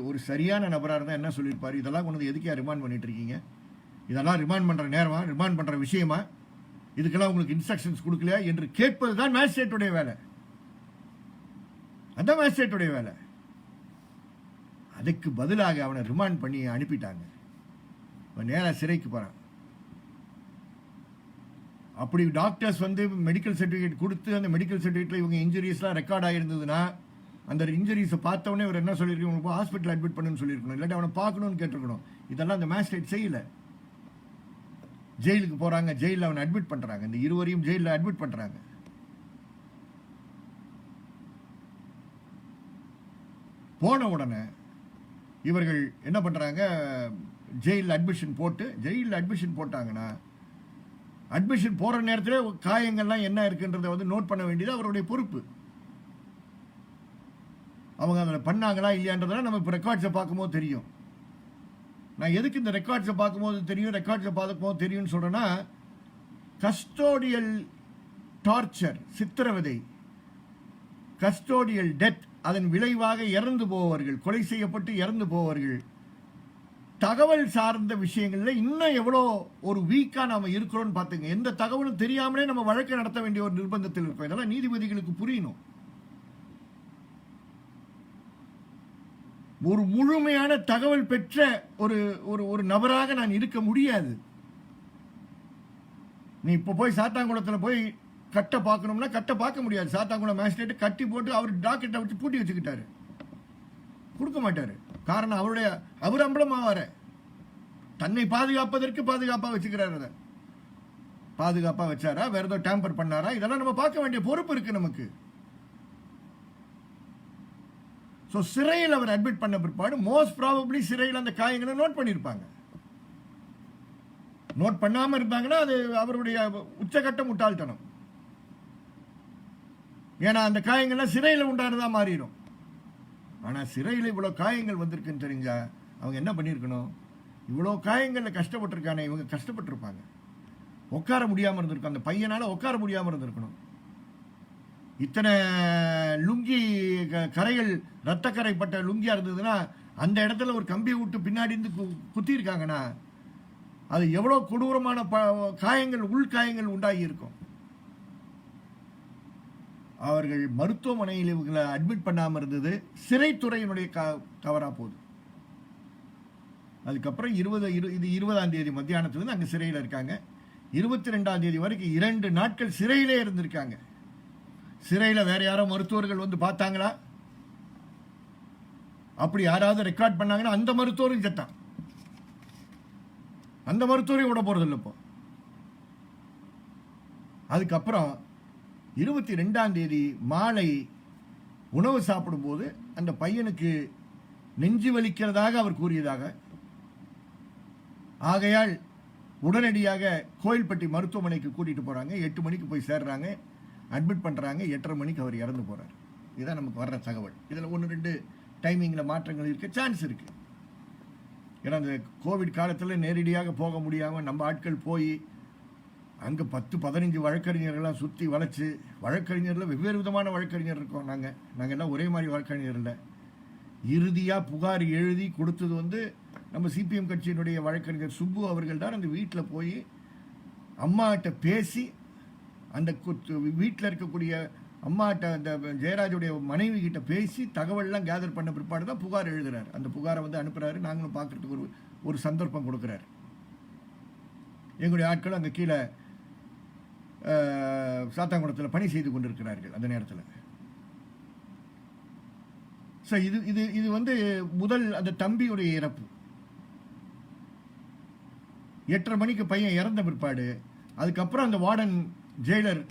ஒரு சரியான நபராக இருந்தால் என்ன சொல்லியிருப்பார்? இதெல்லாம் கொண்டு எதுக்கே ரிமாண்ட் பண்ணிட்டு இருக்கீங்க? இதெல்லாம் ரிமாண்ட் பண்ணுற நேரமா, ரிமாண்ட் பண்ணுற விஷயமா, இதுக்கெல்லாம் உங்களுக்கு இன்ஸ்ட்ரக்ஷன்ஸ் கொடுக்கலையா என்று கேட்பது தான் மேஜிஸ்ட்ரேட்டுடைய வேலை. அதான் மேஜிஸ்ட்ரேட்டுடைய வேலை. அதுக்கு பதிலாக அவனை ரிமாண்ட் பண்ணி அனுப்பிட்டாங்க. நேராக சிறைக்கு போறான். அப்படி டாக்டர்ஸ் வந்து மெடிக்கல் சர்டிஃபிகேட் கொடுத்து அந்த மெடிக்கல் சர்டிஃபிகேட்ல இவங்க இன்ஜுரிஸ்லாம் ரெக்கார்ட் ஆகிருந்ததுன்னா அந்த இன்ஜுரிஸை பார்த்தவொடனே அவர் என்ன சொல்லியிருக்கணும், ஹாஸ்பிட்டல் அட்மிட் பண்ணுன்னு சொல்லியிருக்கணும், இல்லாட்டி அவனை பார்க்கணும்னு கேட்டிருக்கணும். இதெல்லாம் அந்த மேஜிஸ்ட்ரேட் செய்யல. ஜெயிலுக்கு போறாங்க, ஜெயிலில் அவனை அட்மிட் பண்றாங்க, இந்த இருவரையும் ஜெயிலில் அட்மிட் பண்றாங்க. போன உடனே இவர்கள் என்ன பண்றாங்க, ஜெயிலில் அட்மிஷன் போட்டாங்கன்னா அட்மிஷன் போற நேரத்தில் காயங்கள்லாம் என்ன இருக்குன்றதை வந்து நோட் பண்ண வேண்டியது அவருடைய பொறுப்பு. அவங்க அதில் பண்ணாங்களா இல்லையான்றதெல்லாம் நம்ம இப்போ ரெக்கார்ட்ஸை பார்க்கும்போது தெரியும். நான் எதுக்கு இந்த ரெக்கார்ட்ஸை பார்க்கும்போது தெரியும்னு சொல்றேன்னா, கஸ்டோடியல் டார்ச்சர், சித்திரவதை, கஸ்டோடியல் டெத், அதன் விளைவாக இறந்து போவர்கள், கொலை செய்யப்பட்டு இறந்து போவர்கள், தகவல் சார்ந்த விஷயங்கள்ல இன்னும் எவ்வளோ ஒரு வீக்கா நாம இருக்கிறோம்னு பார்த்துங்க. எந்த தகவலும் தெரியாமலே நம்ம வழக்கு நடத்த வேண்டிய ஒரு நிர்பந்தத்தில் இருக்கோம். இதெல்லாம் நீதிபதிகளுக்கு புரியணும். ஒரு முழுமையான தகவல் பெற்ற ஒரு ஒரு நபராக நான் இருக்க முடியாது. நீ இப்ப போய் சாத்தாங்குளத்தில் போய் கட்ட பார்க்கணும்னா கட்ட பார்க்க முடியாது. சாத்தாங்குளம் மேஜிஸ்ட்ரேட் கட்டி போட்டு அவர் டாக்கெட்டை வச்சு பூட்டி வச்சுக்கிட்டாரு, கொடுக்க மாட்டாரு. காரணம் அவர் அம்பலமாவார தன்னை பாதுகாப்பதற்கு பாதுகாப்பா வச்சுக்கிறாரு. அதை பாதுகாப்பா வச்சாரா, வேற ஏதோ டேம்பர் பண்ணாரா, இதெல்லாம் நம்ம பார்க்க வேண்டிய பொறுப்பு இருக்கு நமக்கு. சிறையில் அவர் அட்மிட் பண்ண பிற்பாடு மோஸ்ட் ப்ராபபிளி சிறையில் அந்த காயங்களை நோட் பண்ணியிருப்பாங்க. நோட் பண்ணாம இருந்தாங்கன்னா அது அவருடைய உச்சகட்ட முட்டாள்தனம். ஏன்னா அந்த காயங்கள்லாம் சிறையில் உண்டானதா மாறிடும். ஆனா சிறையில் இவ்வளவு காயங்கள் வந்திருக்குன்னு தெரிஞ்சா அவங்க என்ன பண்ணிருக்கணும், இவ்வளவு காயங்கள்ல கஷ்டப்பட்டிருக்கானே, இவங்க கஷ்டப்பட்டிருப்பாங்க. உட்கார முடியாம இருந்திருக்கும், அந்த பையனால உட்கார முடியாம இருந்திருக்கணும். இத்தனை லுங்கி கரைகள் ரத்தக்கரைப்பட்ட லுங்கியா இருந்ததுன்னா அந்த இடத்துல ஒரு கம்பியை விட்டு பின்னாடி இருந்து குத்தி இருக்காங்கன்னா அது எவ்வளவு கொடூரமான காயங்கள், உள்காயங்கள் உண்டாகி இருக்கும். அவர்கள் மருத்துவமனையில் இவங்களை அட்மிட் பண்ணாம இருந்தது சிறைத்துறையினுடைய தவறா போகுது. அதுக்கப்புறம் 20ஆம் தேதி மத்தியானத்திலிருந்து அங்க சிறையில் இருக்காங்க. 22ஆம் தேதி வரைக்கும் 2 நாட்கள் சிறையிலே இருந்திருக்காங்க. சிறையில வேற யாரோ மருத்துவர்கள் வந்து பார்த்தாங்களா, அப்படி யாராவது ரெக்கார்ட் பண்ணாங்கன்னா அந்த மருத்துவரும் செத்தான். அந்த மருத்துவரையும் விட போறது இல்லை இப்போ. அதுக்கப்புறம் 22ஆம் தேதி மாலை உணவு சாப்பிடும் போது அந்த பையனுக்கு நெஞ்சு வலிக்கிறதாக அவர் கூறியதாக, ஆகையால் உடனடியாக கோயில்பட்டி மருத்துவமனைக்கு கூட்டிட்டு போறாங்க. 8 மணிக்கு போய் சேர்றாங்க, அட்மிட் பண்றாங்க. 8:30 மணிக்கு அவர் இறந்து போறார். இதுதான் நமக்கு வர்ற தகவல். இதுல 1-2 டைமிங்ல மாற்றங்கள் இருக்க சான்ஸ் இருக்கு. ஏன்னா அந்த கோவிட் காலத்தில் நேரடியாக போக முடியாம நம்ம ஆட்கள் போய் அங்க 10-15 வழக்கறிஞர்கள்லாம் சுத்தி வளைச்சு, வழக்கறிஞர்ல வெவ்வேறு விதமான வழக்கறிஞர் இருக்கோம். நாங்க எல்லாம் ஒரே மாதிரி வழக்கறிஞர் இல்லை. இறுதியா புகார் எழுதி கொடுத்தது வந்து நம்ம சிபிஎம் கட்சியினுடைய வழக்கறிஞர் சுப்பு அவர்கள் தான். அந்த வீட்டில் போய் அம்மாட்ட பேசி, அந்த வீட்டில் இருக்கக்கூடிய அம்மாட்ட அந்த ஜெயராஜுடைய மனைவி கிட்ட பேசி தகவல்லாம் கேதர் பண்ண பிற்பாடு தான் புகார் எழுதுறாரு. அந்த புகாரை வந்து அனுப்புறாரு. நாங்களும் பார்க்கறதுக்கு ஒரு சந்தர்ப்பம் கொடுக்குறாரு. எங்களுடைய ஆட்கள் அங்கே கீழே சாத்தாங்குளத்தில் பணி செய்து கொண்டிருக்கிறார்கள் அந்த நேரத்தில். ஸோ இது வந்து முதல் அந்த தம்பியுடைய இறப்பு. 8:30 மணிக்கு பையன் இறந்த பிற்பாடு அதுக்கப்புறம் அந்த வார்டன் ஜெயிலர்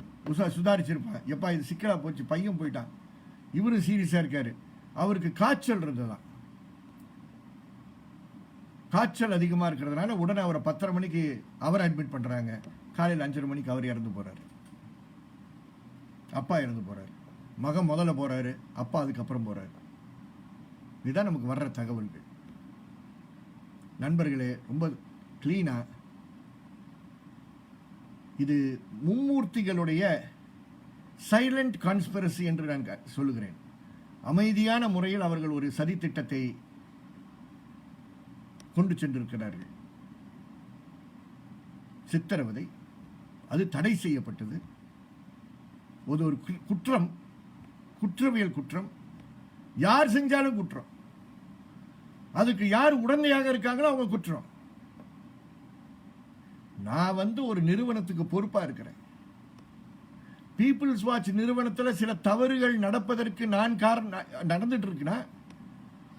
சுதாரிச்சிருப்பா, எப்பா இது சிக்கலா போச்சு, பையன் போயிட்டான், இவரும் சீரியஸா இருக்காரு, அவருக்கு காய்ச்சல் இருந்ததான். காய்ச்சல் அதிகமா இருக்கிறதுனால உடனே அவரை 10:30 மணிக்கு அவரை அட்மிட் பண்றாங்க. காலையில் 5:30 மணிக்கு அவர் இறந்து போறாரு. அப்பா இறந்து போறாரு. மகன் முதல்ல போறாரு, அப்பா அதுக்கப்புறம் போறாரு. இதுதான் நமக்கு வர்ற தகவல்கள். நண்பர்களே, ரொம்ப கிளீனா இது மும்மூர்த்திகளுடைய சைலண்ட் கான்ஸ்பிரசி என்று நான் சொல்லுகிறேன். அமைதியான முறையில் அவர்கள் ஒரு சதி திட்டத்தை கொண்டு சென்றிருக்கிறார்கள். சித்திரவதை, அது தடை செய்யப்பட்டது. ஒரு குற்றம், குற்றவியல் குற்றம், யார் செஞ்சாலும் குற்றம். அதுக்கு யார் உடந்தையாக இருக்காங்களோ அவங்க குற்றம். நான் வந்து ஒரு நிறுவனத்துக்கு பொறுப்பா இருக்கிறேன். பீப்புள்ஸ் வாட்ச் நிறுவனத்தில் சில தவறுகள் நடப்பதற்கு நான் காரணம் நடந்துட்டு இருக்குன்னா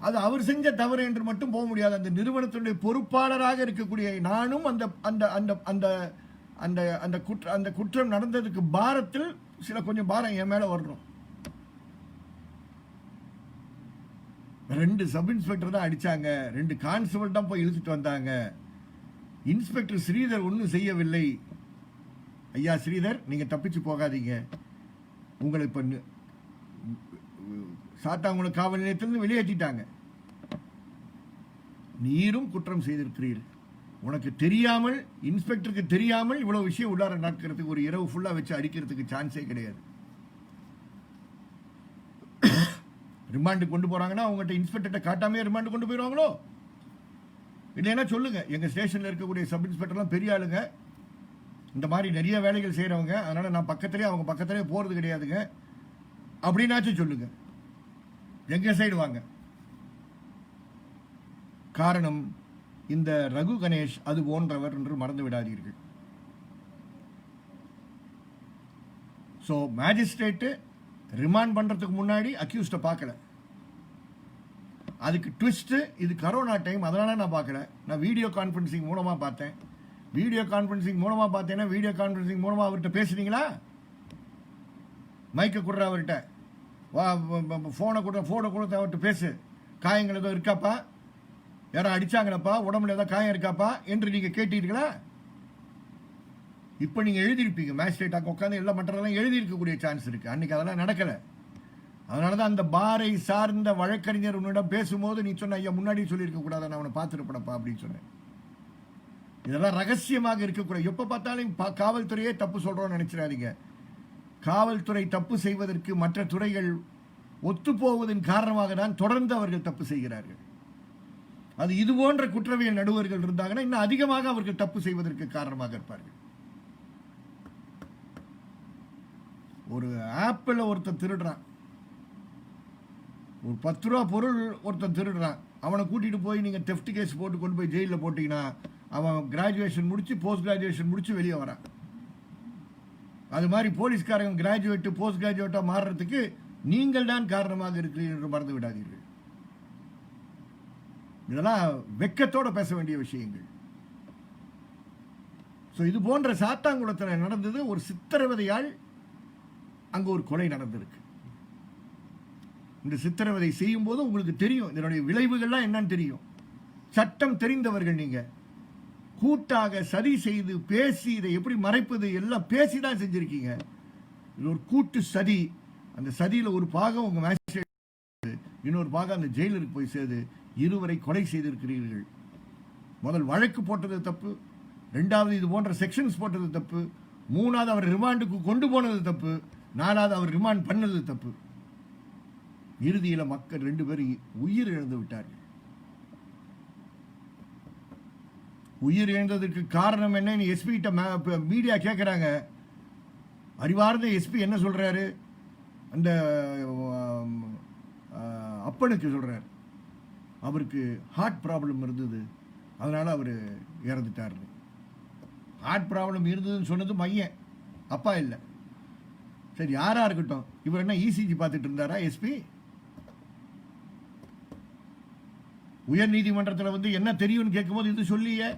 அது அவர் செஞ்ச தவறு என்று மட்டும் போக முடியாது. அந்த நிறுவனத்தினுடைய பொறுப்பாளராக இருக்கக்கூடிய நானும் அந்த அந்த அந்த அந்த அந்த அந்த குற்றம் நடந்ததுக்கு பாரத்தில் சில கொஞ்சம் பாரம் என் மேல வரணும். 2 சப் இன்ஸ்பெக்டர் தான் அடிச்சாங்க, 2 கான்ஸ்டபிள் தான் போய் இழுத்துட்டு வந்தாங்க. இன்ஸ்பெக்டர் ஸ்ரீதர் ஒன்றும் செய்யவில்லை. ஐயா ஸ்ரீதர், நீங்க தப்பிச்சு போகாதீங்க. உங்களை இப்ப சாத்தாங்குளம் காவல் நிலையத்திலிருந்து வெளியேற்றிட்டாங்க. நீரும் குற்றம் செய்திருக்கிறீர்கள். உனக்கு தெரியாமல், இன்ஸ்பெக்டருக்கு தெரியாமல் இவ்வளவு விஷயம் உள்ளார நடக்கிறதுக்கு ஒரு இரவு ஃபுல்லா வச்சு அடிக்கிறதுக்கு சான்ஸே கிடையாது. ரிமாண்டு கொண்டு போறாங்கன்னா அவங்ககிட்ட இன்ஸ்பெக்டர்கிட்ட காட்டாமே ரிமாண்டு கொண்டு போயிடுவாங்களோ? இல்லைன்னா சொல்லுங்க, எங்க ஸ்டேஷன்ல இருக்கக்கூடிய சப் இன்ஸ்பெக்டர்லாம் பெரிய ஆளுங்க, இந்த மாதிரி நிறைய வேலைகள் செய்யறவங்க, அதனால நான் பக்கத்திலே அவங்க பக்கத்திலே போறது கிடையாதுங்க அப்படின்னாச்சும் சொல்லுங்க. எங்க சைடு வாங்க. காரணம், இந்த ரகு கணேஷ் அது போன்றவர் என்று மறந்து விடாதீர்கள். சோ மேஜிஸ்ட்ரேட் ரிமாண்ட் பண்றதுக்கு முன்னாடி அக்யூஸ்ட பார்க்கல. அதுக்கு ட்விஸ்ட், இது கரோனா டைம், அதனால நான் பார்க்கல. நான் வீடியோ கான்ஃபரன்சிங் மூலமா பார்த்தேன். வீடியோ கான்ஃபரன்சிங் மூலமா பார்த்தேன்னா வீடியோ கான்ஃபரன்சிங் மூலமா அவர்கிட்ட பேசுனீங்களா? மைக்க கொடுற அவர்கிட்ட, போனை கொடுத்து அவர்கிட்ட பேசு. காயங்கள் ஏதோ இருக்காப்பா, யாரும் அடிச்சாங்களப்பா, உடம்புல ஏதோ காயம் இருக்காப்பா என்று நீங்க கேட்டீர்களா? இப்ப நீங்க எழுதியிருப்பீங்க, மேஜிஸ்ட்ரேட் உட்காந்து எல்லா மற்றெல்லாம் எழுதி இருக்கக்கூடிய சான்ஸ் இருக்கு. அன்னைக்கு அதெல்லாம் நடக்கல. அதனாலதான் அந்த பாரை சார்ந்த வழக்கறிஞர் உன்னிடம் பேசும்போது நீ சொன்ன, ஐயா முன்னாடி சொல்லியிருக்க கூடாது, நான் அவனை பார்த்துருப்படப்பா அப்படின்னு சொன்னேன். இதெல்லாம் ரகசியமாக இருக்கக்கூடாது. எப்ப பார்த்தாலும் காவல்துறையே தப்பு சொல்றோம்னு நினைச்சிடாதீங்க. காவல்துறை தப்பு செய்வதற்கு மற்ற துறைகள் ஒத்துப்போவதன் காரணமாக தான் தொடர்ந்து அவர்கள் தப்பு செய்கிறார்கள். அது இது போன்ற குற்றவியல் நடுவர்கள் இருந்தாங்கன்னா இன்னும் அதிகமாக அவர்கள் தப்பு செய்வதற்கு காரணமாக இருப்பார்கள். ஒரு ஆப்பிள் ஒருத்தன் திருடுறான், ஒரு 10 ரூபா பொருள் ஒருத்தன் திருடுறான், அவனை கூட்டிட்டு போய் நீங்க தெஃப்ட் கேஸ் போட்டு கொண்டு போய் ஜெயிலில் போட்டீங்கன்னா அவன் கிராஜுவேஷன் முடிச்சு போஸ்ட் கிராஜுவேஷன் முடிச்சு வெளியே வரான். அது மாதிரி போலீஸ்காரங்க கிராஜுவேட் போஸ்ட் கிராஜுவேட்டா மாறுறதுக்கு நீங்கள் தான் காரணமாக இருக்கிறீர்கள் என்று மறந்து விடாதீர்கள். இதெல்லாம் வெக்கத்தோட பேச வேண்டிய விஷயங்கள். இது போன்ற சாத்தாங்குளத்தில் நடந்தது. ஒரு சித்திரவதையால் அங்கு ஒரு கொலை நடந்திருக்கு. இந்த சித்திரவதை செய்யும் போது உங்களுக்கு தெரியும் இதனுடைய விளைவுகள்லாம் என்னன்னு தெரியும். சட்டம் தெரிந்தவர்கள் நீங்க. கூட்டாக சதி செய்து பேசி இதை எப்படி மறைப்பது எல்லாம் பேசிதான் செஞ்சிருக்கீங்க. இது ஒரு கூட்டு சதி. அந்த சதியில ஒரு பாகம் உங்க மேஜிஸ்ட்ரேட், இன்னொரு பாகம் அந்த ஜெயிலருக்கு போய் சேது இருவரை கொலை செய்திருக்கிறீர்கள். முதல் வழக்கு போட்டது தப்பு, 2வது இது போன்ற செக்ஷன்ஸ் போட்டது தப்பு, 3வது அவர் ரிமாண்டுக்கு கொண்டு போனது தப்பு, 4வது அவர் ரிமாண்ட் பண்ணது தப்பு. இறுதியில் மக்கள் 2 பேரும் உயிர் இழந்து விட்டார்கள். உயிர் இழந்ததற்கு காரணம் என்ன? எஸ்பி கிட்ட மீடியா கேட்கிறாங்க. அறிவார்ந்த எஸ்பி என்ன சொல்றாரு? அந்த அப்பனுக்கு சொல்றாரு, அவருக்கு ஹார்ட் ப்ராப்ளம் இருந்தது, அதனால அவர் இறந்துட்டார். ஹார்ட் ப்ராப்ளம் இருந்ததுன்னு சொன்னது மையன், அப்பா இல்லை. சரி, யாரா இருக்கட்டும், இவர் என்ன இசிஜி பார்த்துட்டு இருந்தாரா எஸ்பி? உயர் நீதிமன்றத்தில் என்ன தெரியும்னு கேட்கும்போது இது சொல்லியே.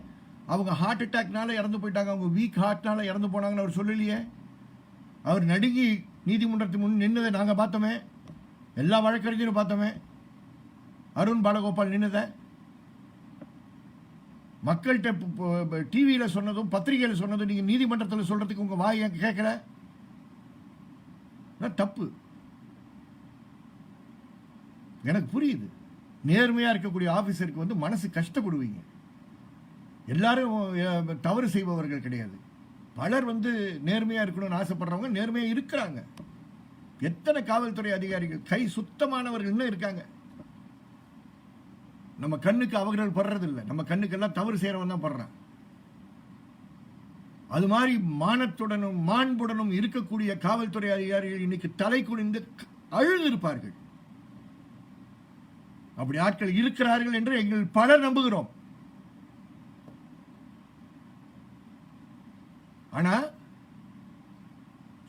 அவங்க ஹார்ட் அட்டாக்னால இறந்து போயிட்டாங்க, அவங்க வீக் ஹார்ட்னால இறந்து போனாங்கன்னு அவர் சொல்லலையே. அவர் நடுங்கி நீதிமன்றத்துக்கு முன் நின்னதை நாங்க பார்த்தோமே, எல்லா வழக்கறிஞரும் பார்த்தோமே. அருண் பாலகோபால் நின்னதை மக்கள்கிட்ட டிவியில சொன்னதும் பத்திரிகையில் சொன்னதும் நீங்க நீதிமன்றத்தில் சொல்றதுக்கு உங்க வாய் கேட்கல. தப்பு. எனக்கு புரியுது. நேர்மையா இருக்கக்கூடிய ஆபீசருக்கு மனசு கஷ்டப்படுவீங்க. எல்லாரும் தவறு செய்பவர்கள் கிடையாது. பலர் நேர்மையா இருக்கணும்னு ஆசைப்படுறவங்க நேர்மையா இருக்கிறாங்க. எத்தனை காவல்துறை அதிகாரிகள் கை சுத்தமானவர்கள் இன்னும் இருக்காங்க. நம்ம கண்ணுக்கு அவர்கள் படுறது இல்லை, நம்ம கண்ணுக்கெல்லாம் தவறு செய்யறவன் தான் படுறான். அது மாதிரி மானத்துடனும் மாண்புடனும் இருக்கக்கூடிய காவல்துறை அதிகாரிகள் இன்னைக்கு தலை குனிந்து அழுது இருப்பார்கள். அப்படி ஆட்கள் இருக்கிறார்கள் என்று எங்கள் பலர் நம்புகிறோம். ஆனால்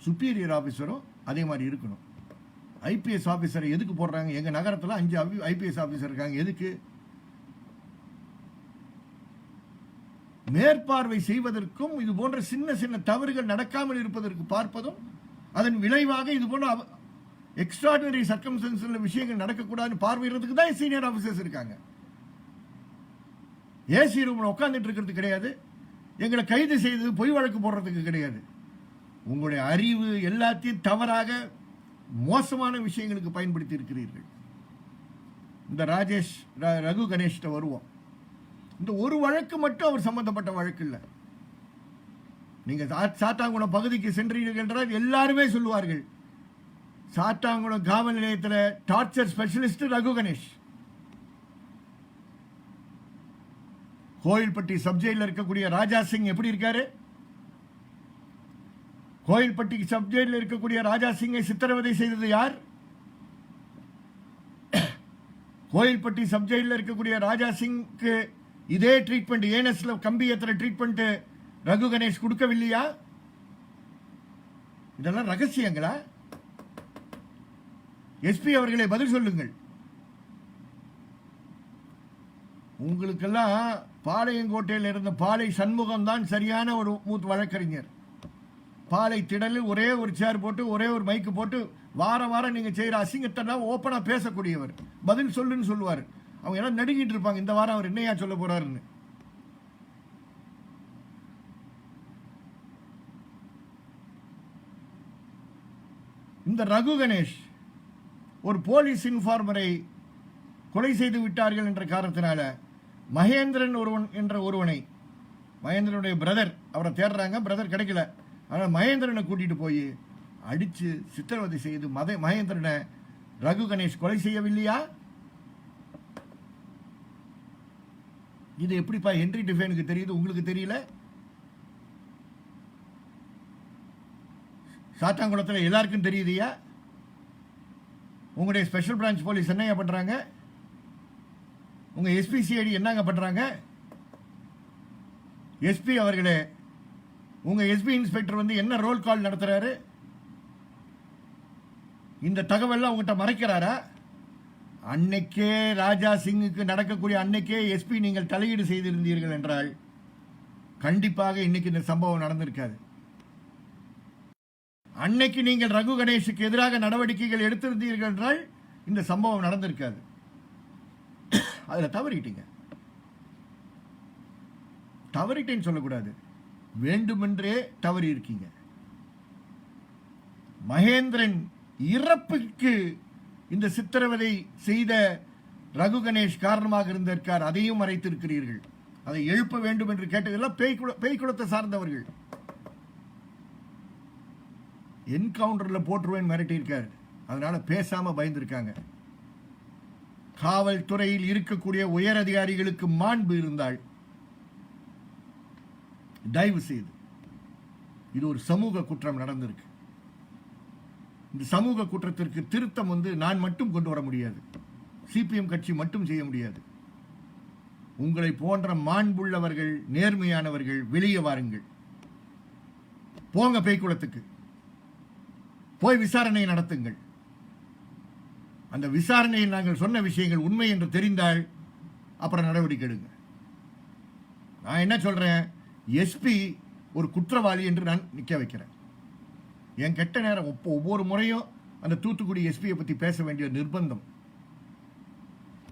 சுப்பீரியர் ஆஃபீஸரும் அதே மாதிரி இருக்கணும். ஐபிஎஸ் ஆஃபீஸரை எதுக்கு போடுறாங்க? எங்கள் நகரத்தில் 5 ஐபிஎஸ் ஆஃபீஸர் இருக்காங்க. எதுக்கு? மேற்பார்வை செய்வதற்கும் இது போன்ற சின்ன சின்ன தவறுகள் நடக்காமல் இருப்பதற்கு பார்ப்பதும், அதன் விளைவாக இது போன்ற எக்ஸ்ட்ராடினரி சர்க்கம்ஸ்டன்ஸ்ல விஷயங்கள் நடக்கக்கூடாதுன்னு பார்வையிடுறதுக்கு தான் சீனியர் ஆஃபீஸர்ஸ் இருக்காங்க. ஏசி ரூம்ல உட்காந்துட்டு இருக்கிறது கிடையாது. எங்களை கைது செய்து பொய் வழக்கு போடுறதுக்கு கிடையாது. உங்களுடைய அறிவு எல்லாத்தையும் தவறாக மோசமான விஷயங்களுக்கு பயன்படுத்தி இருக்கிறீர்கள். இந்த ரகு கணேஷ்ட வருவோம். இந்த ஒரு வழக்கு மட்டும் அவர் சம்பந்தப்பட்ட வழக்கு இல்லை. நீங்க சாத்தாங்குளம் பகுதிக்கு சென்றீர்கள் என்றால் எல்லாருமே சொல்லுவார்கள், சாத்தாங்குளம் காவல் நிலையத்தில் டார்ச்சர் ஸ்பெஷலிஸ்ட் ரகு கணேஷ். கோயில்பட்டி சப்ஜெயில இருக்கக்கூடிய ராஜா சிங் எப்படி இருக்காரு? கோயில்பட்டி சப்ஜெயில இருக்கக்கூடிய ராஜா சிங்கை சித்திரவதை செய்தது யார்? கோயில்பட்டி சப்ஜெயில இருக்கக்கூடிய ராஜா சிங்க்கு இதே ட்ரீட்மெண்ட், ஏனஸ்ல கம்பி ஏத்துற ட்ரீட்மெண்ட் ரகு கணேஷ் கொடுக்கவில்லையா? இதெல்லாம் ரகசியங்களா? எஸ்பி அவர்களே பதில் சொல்லுங்கள். உங்களுக்கெல்லாம் பாளையங்கோட்டையில் இருந்த பாளை சண்முகம் தான் சரியான ஒரு மூத்த வழக்கறிஞர். பாலை திடலில் ஒரே ஒரு சேர் போட்டு ஒரே ஒரு மைக்கு போட்டு வாரம் நீங்க செய்யற அசிங்கத்தெல்லாம் ஓப்பனா பேசக்கூடியவர். பதில் சொல்லுன்னு சொல்லுவார். அவங்க எல்லாம் நடுங்கிட்டு இருப்பாங்க, இந்த வாரம் அவர் என்னையா சொல்ல போறாருன்னு. இந்த ரகு கணேஷ் ஒரு போலீஸ் இன்ஃபார்மரை கொலை செய்து விட்டார்கள் என்ற காரணத்தினால மகேந்திரன் என்ற ஒருவனை, மகேந்திரனுடைய பிரதர், அவரை தேடுறாங்க, பிரதர் கிடைக்கல. ஆனால் மகேந்திரனை கூட்டிட்டு போய் அடிச்சு சித்திரவதை செய்து மகேந்திரனை ரகு கணேஷ் கொலை செய்யவில்லையா? இது எப்படிப்பா ஹென்றி டிஃபேனுக்கு தெரியுது, உங்களுக்கு தெரியல? சாத்தாங்குளத்தில் எல்லாருக்கும் தெரியுதுயா? உங்களுடைய ஸ்பெஷல் பிரான்ச் போலீஸ் என்னங்க பண்றாங்க? உங்க எஸ்பிசிஐடி என்னங்க பண்றாங்க? எஸ்பி அவர்களே, உங்க எஸ்பி இன்ஸ்பெக்டர் வந்து என்ன ரோல் கால் நடத்துறாரு? இந்த தகவல் உங்ககிட்ட மறைக்கிறாரா? அன்னைக்கே ராஜா சிங்குக்கு நடக்கக்கூடிய அன்னைக்கே எஸ்பி நீங்கள் தலையீடு செய்திருந்தீர்கள் என்றால் கண்டிப்பாக இன்னைக்கு இந்த சம்பவம் நடந்திருக்காது. அன்னைக்கு நீங்கள் ரகு கணேஷுக்கு எதிராக நடவடிக்கைகள் எடுத்திருந்தீர்கள் என்றால் இந்த சம்பவம் நடந்திருக்காது. அதுல தவறிட்டீங்க. தவறிட்டேன்னு சொல்லக்கூடாது, வேண்டுமென்றே தவறி இருக்கீங்க. மகேந்திரன் இறப்புக்கு இந்த சித்திரவதை செய்த ரகு கணேஷ் காரணமாக இருந்திருக்கார். அதையும் மறைத்திருக்கிறீர்கள். அதை எழுப்ப வேண்டும் என்று கேட்டதெல்லாம் பேய் குலத்தை சார்ந்தவர்கள். என்கவுண்டர்ல போட்டுருவேன் மிரட்டியிருக்காரு. அதனால பேசாம பயந்துருக்காங்க. காவல்துறையில் இருக்கக்கூடிய உயர் அதிகாரிகளுக்கு மாண்பு இருந்தால் தயவு செய்து, இது ஒரு சமூக குற்றம் நடந்திருக்கு. இந்த சமூக குற்றத்திற்கு திருத்தம் வந்து நான் மட்டும் கொண்டு வர முடியாது, சிபிஎம் கட்சி மட்டும் செய்ய முடியாது. உங்களை போன்ற மாண்புள்ளவர்கள், நேர்மையானவர்கள் வெளியே வாருங்கள். போங்க பேய்க்குளத்துக்கு போய் விசாரணை நடத்துங்கள். அந்த விசாரணையில் நாங்கள் சொன்ன விஷயங்கள் உண்மை என்று தெரிந்தால் அப்புறம் நடவடிக்கை எடுங்க. நான் என்ன சொல்றேன், எஸ்பி ஒரு குற்றவாளி என்று நான் நிக்க வைக்கிறேன். என் கெட்ட நேரம் ஒவ்வொரு முறையும் அந்த தூத்துக்குடி எஸ்பியை பத்தி பேச வேண்டிய நிர்பந்தம்.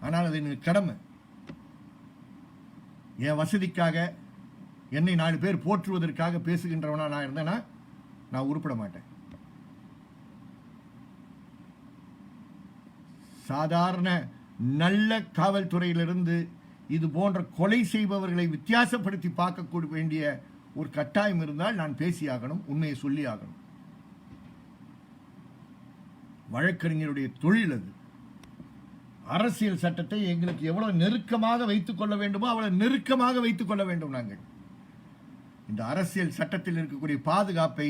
ஆனால் அது எனக்கு கடமை. என் வசதிக்காக, என்னை 4 பேர் போற்றுவதற்காக பேசுகின்றவனா நான் இருந்தேன்னா நான் உருப்பட மாட்டேன். சாதாரண நல்ல காவல்துறையிலிருந்து இது போன்ற கொலை செய்பவர்களை வித்தியாசப்படுத்தி பார்க்க வேண்டிய ஒரு கட்டாயம் இருந்தால் நான் பேசியாகணும், உண்மையை சொல்லி ஆகணும். வழக்கறிஞருடைய தொழில் அது. அரசியல் சட்டத்தை எங்களுக்கு எவ்வளவு நெருக்கமாக வைத்துக் கொள்ள வேண்டுமோ அவ்வளவு நெருக்கமாக வைத்துக் கொள்ள வேண்டும். நாங்கள் இந்த அரசியல் சட்டத்தில் இருக்கக்கூடிய பாதுகாப்பை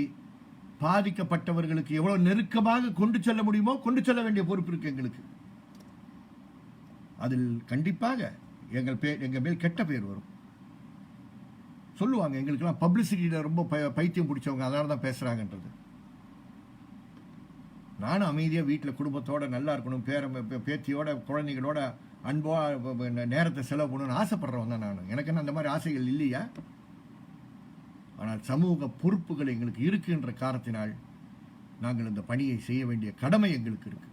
பாதிக்கப்பட்டவர்களுக்கு எவ்வளவு நெருக்கமாக கொண்டு செல்ல முடியுமோ கொண்டு செல்ல வேண்டிய பொறுப்பு இருக்கு எங்களுக்கு. அதில் கண்டிப்பாக எங்கள் மேல் கெட்ட பேர் வரும். சொல்லுவாங்க, எங்களுக்கெல்லாம் பப்ளிசிட்டியில் ரொம்ப பைத்தியம் பிடிச்சவங்க, அதனால தான் பேசுகிறாங்கன்றது. நானும் அமைதியாக வீட்டில் குடும்பத்தோடு நல்லா இருக்கணும், பேத்தியோட குழந்தைகளோட அன்போட நேரத்தை செலவு பண்ணணும்னு ஆசைப்படுறவன் தான் நான். எனக்கு என்ன அந்த மாதிரி ஆசைகள் இல்லையா? ஆனால் சமூக பொறுப்புகள் எங்களுக்கு இருக்குன்ற காரணத்தினால் நாங்கள் இந்த பணியை செய்ய வேண்டிய கடமை எங்களுக்கு இருக்கு.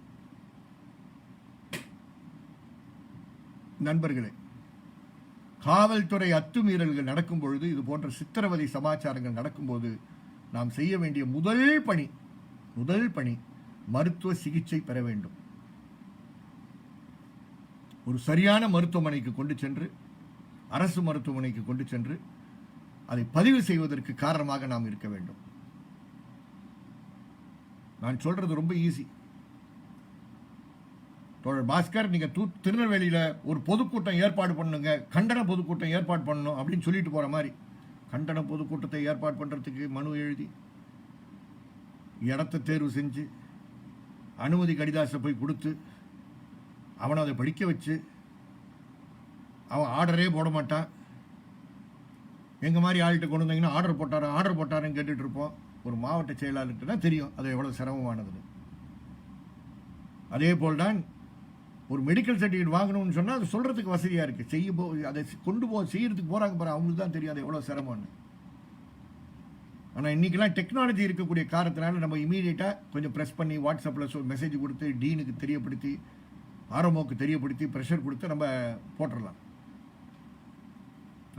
நண்பர்களே, காவல்துறை அத்துமீறல்கள் நடக்கும் பொழுது, இது போன்ற சித்திரவதை சமாச்சாரங்கள் நடக்கும்போது நாம் செய்ய வேண்டிய முதல் பணி மருத்துவ சிகிச்சை பெற வேண்டும். ஒரு சரியான மருத்துவமனைக்கு கொண்டு சென்று, அரசு மருத்துவமனைக்கு கொண்டு சென்று அதை பதிவு செய்வதற்கு காரணமாக நாம் இருக்க வேண்டும். நான் சொல்றது ரொம்ப ஈஸி. தோழர் பாஸ்கர், நீங்க திருநெல்வேலியில ஒரு பொதுக்கூட்டம் ஏற்பாடு பண்ணுங்க, கண்டன பொதுக்கூட்டம் ஏற்பாடு பண்ணணும் அப்படின்னு சொல்லிட்டு போற மாதிரி, கண்டன பொதுக்கூட்டத்தை ஏற்பாடு பண்றதுக்கு மனு எழுதி, இடத்தை தேர்வு செஞ்சு, அனுமதி கடிதாசை போய் கொடுத்து, அவனை அதை படிக்க வச்சு, அவன் ஆர்டரே போட மாட்டான். எங்க மாதிரி ஆள்கிட்ட கொண்டு வந்தீங்கன்னா ஆர்டர் போட்டாருன்னு கேட்டுட்டு இருப்போம். ஒரு மாவட்ட செயலாளர்கிட்ட தான் தெரியும் அது எவ்வளவு சிரமமானதுன்னு. அதே போல்தான் ஒரு மெடிக்கல் சர்டிஃபிகேட் வாங்கணும்னு சொன்னால் அது சொல்றதுக்கு வசதியா இருக்கு. அதை செய்யறதுக்கு போறாங்க பாரு, அவங்களுக்கு தான் தெரியும் அது எவ்வளவு சிரமம்னு. ஆனால் இன்னைக்கெல்லாம் டெக்னாலஜி இருக்கக்கூடிய காரணத்தினால நம்ம இமீடியட்டா கொஞ்சம் ப்ரெஸ் பண்ணி வாட்ஸ்அப்பில் மெசேஜ் கொடுத்து, டீனுக்கு தெரியப்படுத்தி, ஆர்எம்ஓக்கு தெரியப்படுத்தி, ப்ரெஷர் கொடுத்து நம்ம போட்டுடலாம்.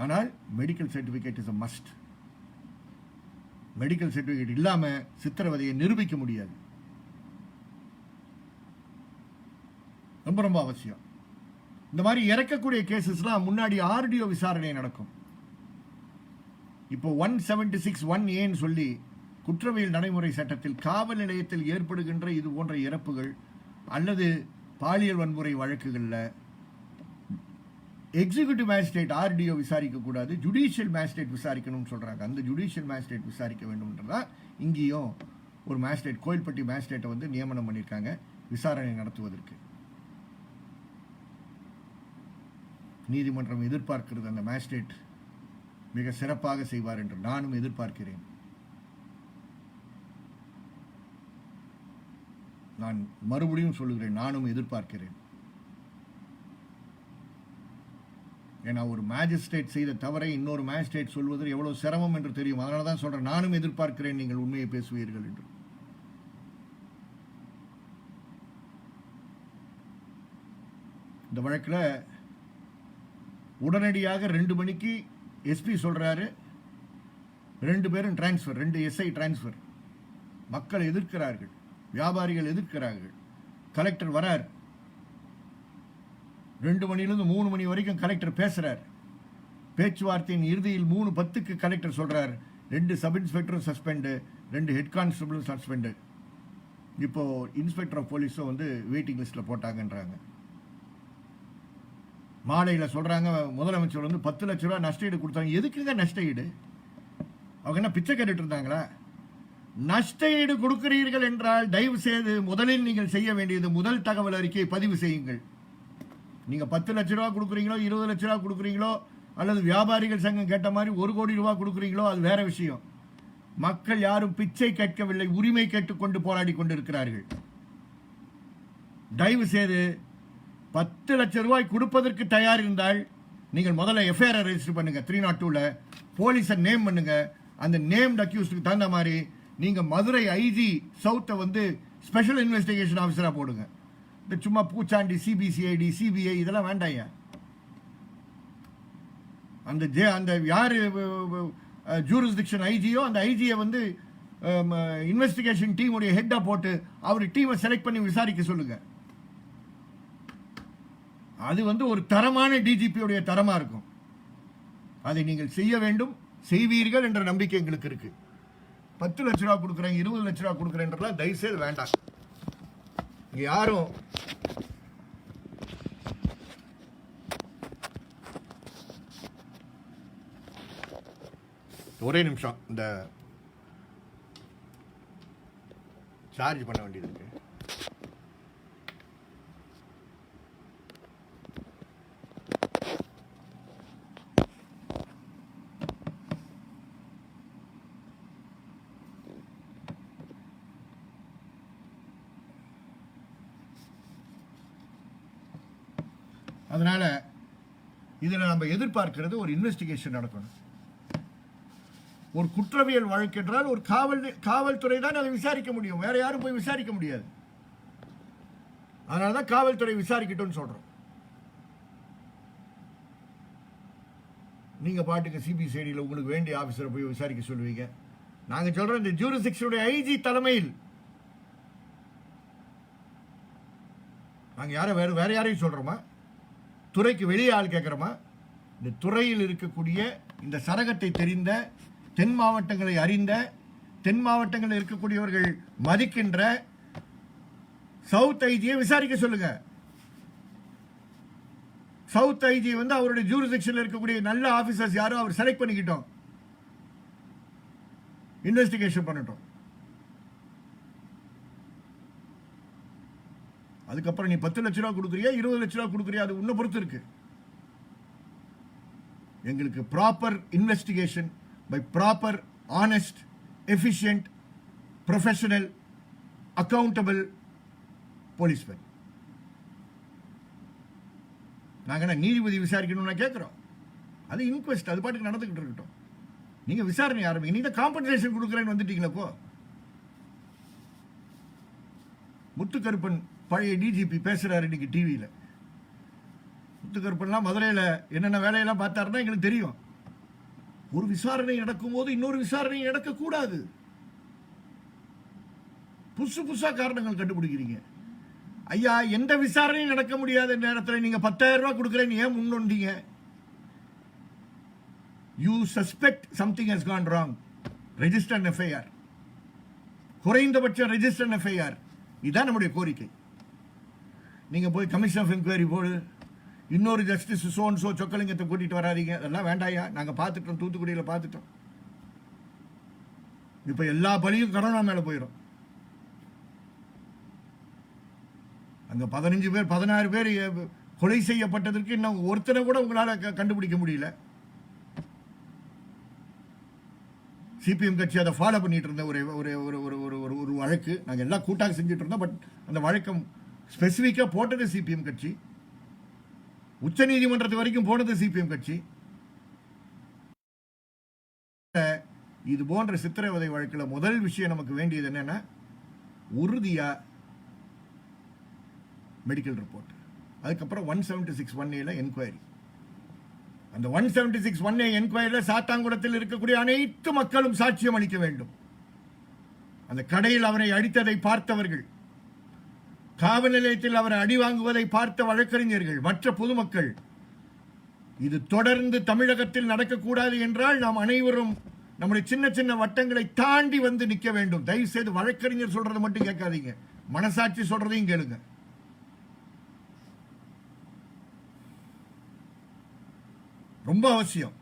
ஆனால் medical certificate is a must. Medical certificate இல்லாம சித்திரவதையை நிரூபிக்க முடியாது. ரொம்ப ரொம்ப அவசியம். இந்த மாதிரி இறக்கக்கூடிய கேசஸ்லாம் முன்னாடி ஆர்டிஓ விசாரணை நடக்கும். இப்போ 176(1)ஏன்னு சொல்லி குற்றவியல் நடைமுறை சட்டத்தில் காவல் நிலையத்தில் ஏற்படுகின்ற இது போன்ற இறப்புகள் அல்லது பாலியல் வன்முறை வழக்குகளில் எக்ஸிகியூட்டிவ் மேஜிஸ்ட்ரேட் ஆர்டிஓ விசாரிக்க கூடாது, ஜுடிஷியல் மேஜிஸ்ட்ரேட் விசாரிக்கணும்னு சொல்றாங்க. அந்த ஜுடிஷியல் மேஜிஸ்ட்ரேட் விசாரிக்க வேண்டும்ன்றதா இங்கேயும் ஒரு மேஜிஸ்ட்ரேட், கோயில்பட்டி மேஜிஸ்ட்ரேட்டை வந்து நியமனம் பண்ணியிருக்காங்க விசாரணை நடத்துவதற்கு. நீதிமன்றம் எதிர்பார்க்கிறது அந்த மேஜிஸ்ட்ரேட் மிக சிறப்பாக செய்வார் என்று நானும் எதிர்பார்க்கிறேன். நான் மறுபடியும் சொல்லுகிறேன், நானும் எதிர்பார்க்கிறேன். ஏன்னா ஒரு மேஜிஸ்ட்ரேட் செய்த தவறை இன்னொரு மேஜிஸ்ட்ரேட் சொல்வது எவ்வளவு சிரமம் என்று தெரியும். அதனால தான் சொல்றேன், நானும் எதிர்பார்க்கிறேன் நீங்கள் உண்மையை பேசுவீர்கள் என்று. இந்த வழக்கில் உடனடியாக 2 மணிக்கு எஸ்பி சொல்றாரு, 2 பேரும் டிரான்ஸ்பர், 2 எஸ்ஐ டிரான்ஸ்பர். மக்கள் எதிர்க்கிறார்கள், வியாபாரிகள் எதிர்க்கிறார்கள். கலெக்டர் வரார், 2 மணிலிருந்து 3 மணி வரைக்கும் கலெக்டர் பேசுறார். பேச்சுவார்த்தையின் இறுதியில் 3:10க்கு கலெக்டர் சொல்றார், 2 சப் இன்ஸ்பெக்டரும் சஸ்பெண்டு, 2 ஹெட் கான்ஸ்டபிளும் சஸ்பெண்டு. இப்போ இன்ஸ்பெக்டர் ஆஃப் போலீஸும் வந்து வெயிட்டிங் லிஸ்ட்ல போட்டாங்கன்றாங்க. மாலையில் சொல்றாங்க முதலமைச்சர் வந்து 10 லட்ச ரூபாய் நஷ்டஈடு கொடுத்தாங்க. எதுக்குங்க நஷ்டஈடு? அவங்க என்ன பிச்சை கேட்டுட்டு இருந்தாங்களா? நஷ்டஈடு கொடுக்கிறீர்கள் என்றால் தயவு செய்து முதலில் நீங்கள் செய்ய வேண்டியது முதல் தகவல் அறிக்கையை பதிவு செய்யுங்கள். நீங்க 10 லட்ச ரூபாய் கொடுக்குறீங்களோ, 20 லட்ச ரூபாய் கொடுக்குறீங்களோ, அல்லது வியாபாரிகள் சங்கம் கேட்ட மாதிரி 1 கோடி ரூபாய் கொடுக்குறீங்களோ, அது வேற விஷயம். மக்கள் யாரும் பிச்சை கேட்கவில்லை, உரிமை கேட்டுக்கொண்டு போராடி கொண்டிருக்கிறார்கள். தயவு செய்து 10 லட்சம் ரூபாய் கொடுப்பதற்கு தயார் இருந்தால் நீங்கள் முதல்ல எஃப்ஐஆர் ரெஜிஸ்டர் பண்ணுங்க. 302ல போலீஸை நேம் பண்ணுங்க. அந்த நேம் அக்யூஸ்டுக்கு தகுந்த மாதிரி நீங்க மதுரை ஐஜி சவுத்தை வந்து ஸ்பெஷல் இன்வெஸ்டிகேஷன் ஆஃபீஸரா போடுங்க. இந்த சும்மா பூச்சாண்டி சிபிசிஐடி சிபிஐ இதெல்லாம் வேண்டாம். அந்த யாரு ஜூரிஸ்டிக்ஷன் ஐஜியோ அந்த ஐஜியை வந்து இன்வெஸ்டிகேஷன் டீமுடைய ஹெட்டா போட்டு அவர் டீமை செலக்ட் பண்ணி விசாரிக்க சொல்லுங்க. அது வந்து ஒரு தரமான டிஜிபியுடைய தரமா இருக்கும். அதை நீங்கள் செய்ய வேண்டும், செய்வீர்கள் என்ற நம்பிக்கை எங்களுக்கு இருக்கு. 10 லட்ச ரூபா கொடுக்குறேன், 20 லட்ச ரூபா கொடுக்குறேன்றலாம் தயவுசெய்து வேண்டாம். இங்க யாரும் ஒரே நிமிஷம் இந்த சார்ஜ் பண்ண வேண்டியது இருக்கு. அதனால இதில் நம்ம எதிர்பார்க்கிறது ஒரு இன்வெஸ்டிகேஷன் நடக்கணும். ஒரு குற்றவியல் வழக்கு என்றால் ஒரு காவல்துறை தான் அதை விசாரிக்க முடியும், வேற யாரும் போய் விசாரிக்க முடியாது. அதனால தான் காவல்துறை விசாரிக்கட்டும்னு சொல்றோம். நீங்க பாட்டுக்கு சிபிசிஐடியில் உங்களுக்கு வேண்டிய ஆபீசரை போய் விசாரிக்க சொல்லுவீங்க. நாங்க சொல்றோம் இந்த ஜூரிஸ்டிக்ஷனுடைய ஐஜி தலைமையில் நாங்க வேற யாரையும் சொல்றோமா? துறைக்கு வெளியே ஆள் கேட்கிறோமா? இந்த துறையில் இருக்கக்கூடிய இந்த சரகத்தை தெரிந்த, தென் மாவட்டங்களை அறிந்த, தென் மாவட்டங்களில் இருக்கக்கூடியவர்கள் மதிக்கின்ற சவுத் ஐஜியை விசாரிக்க சொல்லுங்க. சவுத் ஐஜி அவருடைய ஜூரிஸ்டிக்ஷன்ல இருக்கக்கூடிய நல்ல ஆபீசர்ஸ் யாரோ அவர் செலக்ட் பண்ணிக்கிட்டோம், இன்வெஸ்டிகேஷன் பண்ணட்டும். அதுக்கப்புறம் நீ 10 லட்ச ரூபா கொடுக்குறியா 20 லட்ச ரூபா கொடுக்குறியா அது உன்னை பொறுத்து இருக்கு. எங்களுக்கு proper investigation by proper, honest, efficient, professional, accountable policeman. நாங்க என்ன நீதிபதி விசாரிக்கணும்னு கேட்கிறோம்? அது இன்குவெஸ்ட், அது பாட்டுக்கு நடந்துகிட்டு இருக்கட்டும். நீங்க விசாரணை ஆரம்பிங்க. நீங்க காம்பன்சேஷன் கொடுக்குறேன்னு வந்துட்டீங்களா? இப்போ முத்துக்கருப்பன் பழைய டிஜிபி பேசுறாரு இன்னைக்கு டிவியில். முத்துக்கருப்பன்லாம் மதுரையில் என்னென்ன வேலையெல்லாம் பார்த்தாருன்னா எங்களுக்கு தெரியும். ஒரு விசாரணை நடக்கும் போது இன்னொரு விசாரணை நடக்கக்கூடாது. புதுசா காரணங்கள் கண்டுபிடிக்கிறீங்க. ஐயா, எந்த விசாரணையும் நடக்க முடியாத நேரத்தில் நீங்க 10,000 ரூபாய் கொடுக்குறேன்னு ஏன் முன்னோண்டீங்க? You suspect something has gone wrong, register FIR, குறைந்தபட்சம் ரெஜிஸ்டர் எஃப்ஐஆர். இதுதான் நம்முடைய கோரிக்கை. நீங்க போய் கமிஷன் ஆஃப் என்கொயரி போடு, இன்னொரு ஜஸ்டிஸ் சோன்சோ சொக்கலிங்கத்தை கூட்டிட்டு வராதீங்க. அதெல்லாம் வேண்டாயா, நாங்க பார்த்துட்டோம், தூத்துக்குடியில் பார்த்துட்டோம். இப்ப எல்லா பலியும் கரோனா மேல போயிடும். அங்க 15 பேர் 16 பேர் கொலை செய்யப்பட்டதற்கு இன்னும் ஒருத்தனை கூட உங்களால கண்டுபிடிக்க முடியல. சிபிஎம் கட்சி அதை ஃபாலோ பண்ணிட்டு இருந்த ஒரு வழக்கு நாங்கள் எல்லாம் கூட்டாக செஞ்சுட்டு இருந்தோம். பட் அந்த வழக்கம் ஸ்பெசிஃபிக்காக போட்டது சிபிஎம் கட்சி, உச்ச நீதிமன்றத்து வரைக்கும் போனது சிபிஎம் கட்சி. இது போன்ற சித்திரவதை வழக்கில் முதல் விஷயம் நமக்கு வேண்டியது என்னன்னா, உறுதியா மெடிக்கல் ரிப்போர்ட். அதுக்கப்புறம் 176(1A) என்கொயரி. அந்த 176(1A) என்கொயரியில் சாத்தாங்குளத்தில் இருக்கக்கூடிய அனைத்து மக்களும் சாட்சியம் அளிக்க வேண்டும். அந்த கடையில் அவரை அடித்ததை பார்த்தவர்கள், காவல் நிலையத்தில் அவரை அடி வாங்குவதை பார்த்த வழக்கறிஞர்கள், மற்ற பொதுமக்கள். இது தொடர்ந்து தமிழகத்தில் நடக்கக்கூடாது என்றால் நாம் அனைவரும் நம்முடைய சின்ன சின்ன வட்டங்களை தாண்டி வந்து நிற்க வேண்டும். தயவு செய்து வழக்கறிஞர் சொல்றதை மட்டும் கேட்காதீங்க, மனசாட்சி சொல்றதையும் கேளுங்க. ரொம்ப அவசியம்.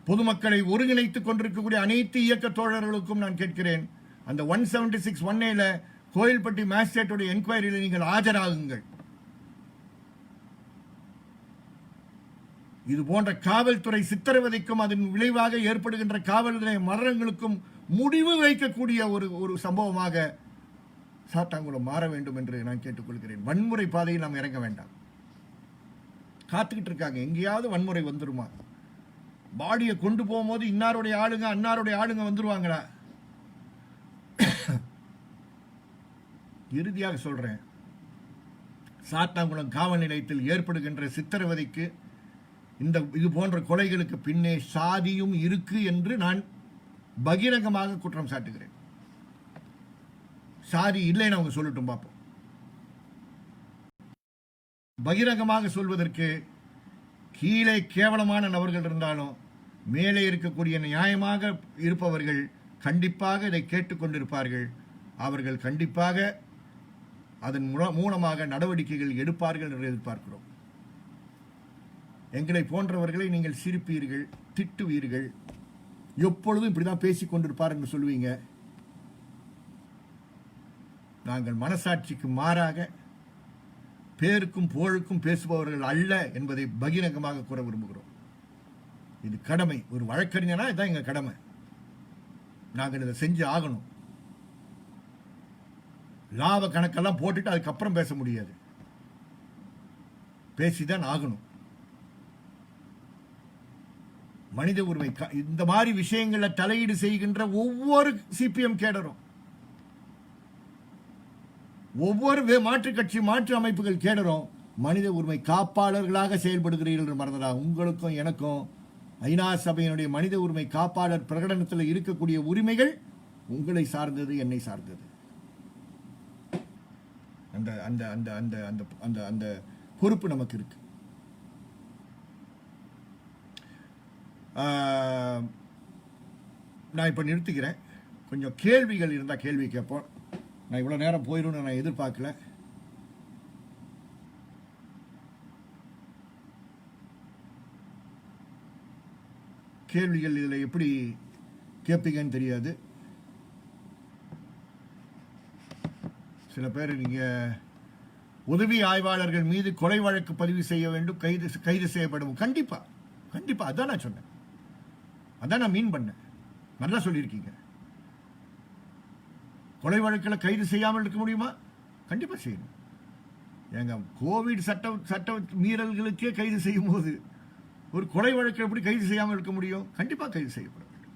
பொதுமக்களை ஒருங்கிணைத்துக் கொண்டிருக்கக்கூடிய அனைத்து இயக்க தோழர்களுக்கும் நான் கேட்கிறேன், அந்த 176(1A) கோயில்பட்டி மேஜிஸ்ட்ரேட்டுடைய என்கொயரியில் நீங்கள் ஆஜராகுங்கள். இது போன்ற காவல்துறை சித்திரவதைக்கும் அதன் விளைவாக ஏற்படுகின்ற காவல் நிலைய மரணங்களுக்கும் முடிவு வைக்கக்கூடிய ஒரு சம்பவமாக சாத்தாங்குளம் மாற வேண்டும் என்று நான் கேட்டுக்கொள்கிறேன். வன்முறை பாதையில் நாம் இறங்க வேண்டாம். காத்துக்கிட்டு இருக்காங்க, எங்கேயாவது வன்முறை வந்துருமா? பாடியை கொண்டு போகும்போது இன்னாருடைய ஆளுங்க அன்னாருடைய ஆளுங்க வந்துருவாங்களா? இறுதியாக சொல்றேன், சாத்தாங்குளம் காவல் நிலையத்தில் ஏற்படுகின்ற சித்திரவதைக்கு, இது போன்ற கொலைகளுக்கு பின்னே சாதியும் இருக்கு என்று நான் பகிரங்கமாக குற்றம் சாட்டுகிறேன். சாதி இல்லைன்னு அவங்க சொல்லட்டும் பார்ப்போம். பகிரங்கமாக சொல்வதற்கு கீழே கேவலமான நபர்கள் இருந்தாலும் மேலே இருக்கக்கூடிய நியாயமாக இருப்பவர்கள் கண்டிப்பாக இதை கேட்டுக்கொண்டிருப்பார்கள். அவர்கள் கண்டிப்பாக அதன் மூலமாக நடவடிக்கைகள் எடுப்பார்கள் என்று எதிர்பார்க்கிறோம். எங்களை போன்றவர்களை நீங்கள் சிரிப்பீர்கள், திட்டுவீர்கள், எப்பொழுதும் இப்படிதான் பேசிக் கொண்டிருப்பார் என்று சொல்லுவீங்க. நாங்கள் மனசாட்சிக்கு மாறாக பேருக்கும் புகழுக்கும் பேசுபவர்கள் அல்ல என்பதை பகிரங்கமாக கூற விரும்புகிறோம். இது கடமை. ஒரு வழக்கறிஞனா இதுதான் எங்க கடமை. நாங்கள் இதை செஞ்சு ஆகணும். லாப கணக்கெல்லாம் போட்டுட்டு அதுக்கப்புறம் பேச முடியாது. பேசிதான் ஆகணும். மனித உரிமை இந்த மாதிரி விஷயங்களை தலையீடு செய்கின்ற ஒவ்வொரு சிபிஎம் கேடரும், ஒவ்வொரு மாற்றுக் கட்சி மாற்று அமைப்புகள் கேடரும் மனித உரிமை காப்பாளர்களாக செயல்படுகிறீர்கள் மறந்ததா? உங்களுக்கும் எனக்கும் ஐநா சபையினுடைய மனித உரிமை காப்பாளர் பிரகடனத்தில் இருக்கக்கூடிய உரிமைகள் உங்களை சார்ந்தது, என்னை சார்ந்தது. அந்த அந்த அந்த அந்த அந்த அந்த அந்த பொறுப்பு நமக்கு இருக்கு. நான் இப்போ நிறுத்திக்கிறேன். கொஞ்சம் கேள்விகள் இருந்தால் கேள்வி கேட்போம். நான் இவ்வளோ நேரம் போயிடும்னு நான் எதிர்பார்க்கல. கேள்விகள் இதில் எப்படி கேட்பீங்கன்னு தெரியாது. சில பேர் நீங்கள் உதவி ஆய்வாளர்கள் மீது கொலை வழக்கு பதிவு செய்ய வேண்டும், கைது செய்யப்படும். கண்டிப்பாக கண்டிப்பாக அதான் நான் சொன்னேன், அதான் நான் மீன் பண்ணேன். நல்லா சொல்லியிருக்கீங்க. கொலை வழக்கில் கைது செய்யாமல் இருக்க முடியுமா? கண்டிப்பாக செய்யணும். ஏங்க, கோவிட் சட்ட மீறல்களுக்கே கைது செய்யும் போது ஒரு கொலை வழக்கு எப்படி கைது செய்யாமல் இருக்க முடியும்? கண்டிப்பாக கைது செய்யப்பட வேண்டும்.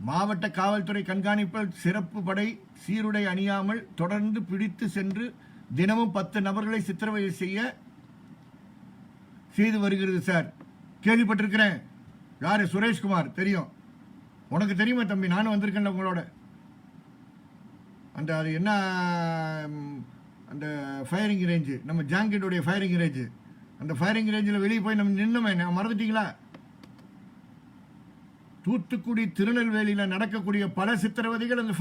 மாவட்ட காவல்துறை கண்காணிப்பில் சிறப்பு படை சீருடை அணியாமல் தொடர்ந்து பிடித்து சென்று தினமும் 10 நபர்களை சித்திரவதை செய்து வருகிறது சார். கேள்விப்பட்டிருக்கிறேன். யாரு? சுரேஷ்குமார். தெரியும். உனக்கு தெரியுமா தம்பி? நானும் வந்திருக்கேன் உங்களோட. அந்த அது என்ன, அந்த ஃபயரிங் ரேஞ்சு, நம்ம ஜாங்கிட்டோடைய ஃபயரிங் ரேஞ்சு, அந்த ஃபயரிங் ரேஞ்சில் வெளியே போய் நம்ம நின்னுமே, மறந்துட்டீங்களா? தூத்துக்குடி திருநெல்வேலியில் நடக்கக்கூடிய பல சித்திரவதைகள் அந்த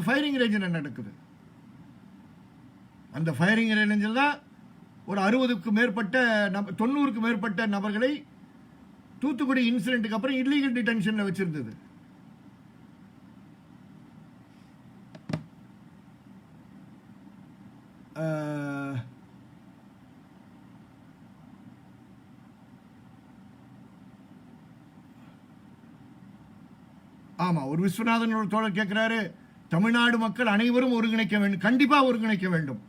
ஃபயரிங் ரேஞ்சில் நடக்குது. அந்த ஃபயரிங் ரேஞ்சில் தான் ஒரு 60க்கும் மேற்பட்ட 90க்கும் மேற்பட்ட நபர்களை தூத்துக்குடி இன்சிடென்ட்டுக்கு அப்புறம் இல்லீகல் டிடென்ஷன்ல வச்சிருந்தது. ஆமா, ஒரு விஸ்வநாதன் ஒரு தோழர் கேட்கிறாரு, தமிழ்நாடு மக்கள் அனைவரும் ஒருங்கிணைக்க வேண்டும். கண்டிப்பா ஒருங்கிணைக்க வேண்டும்.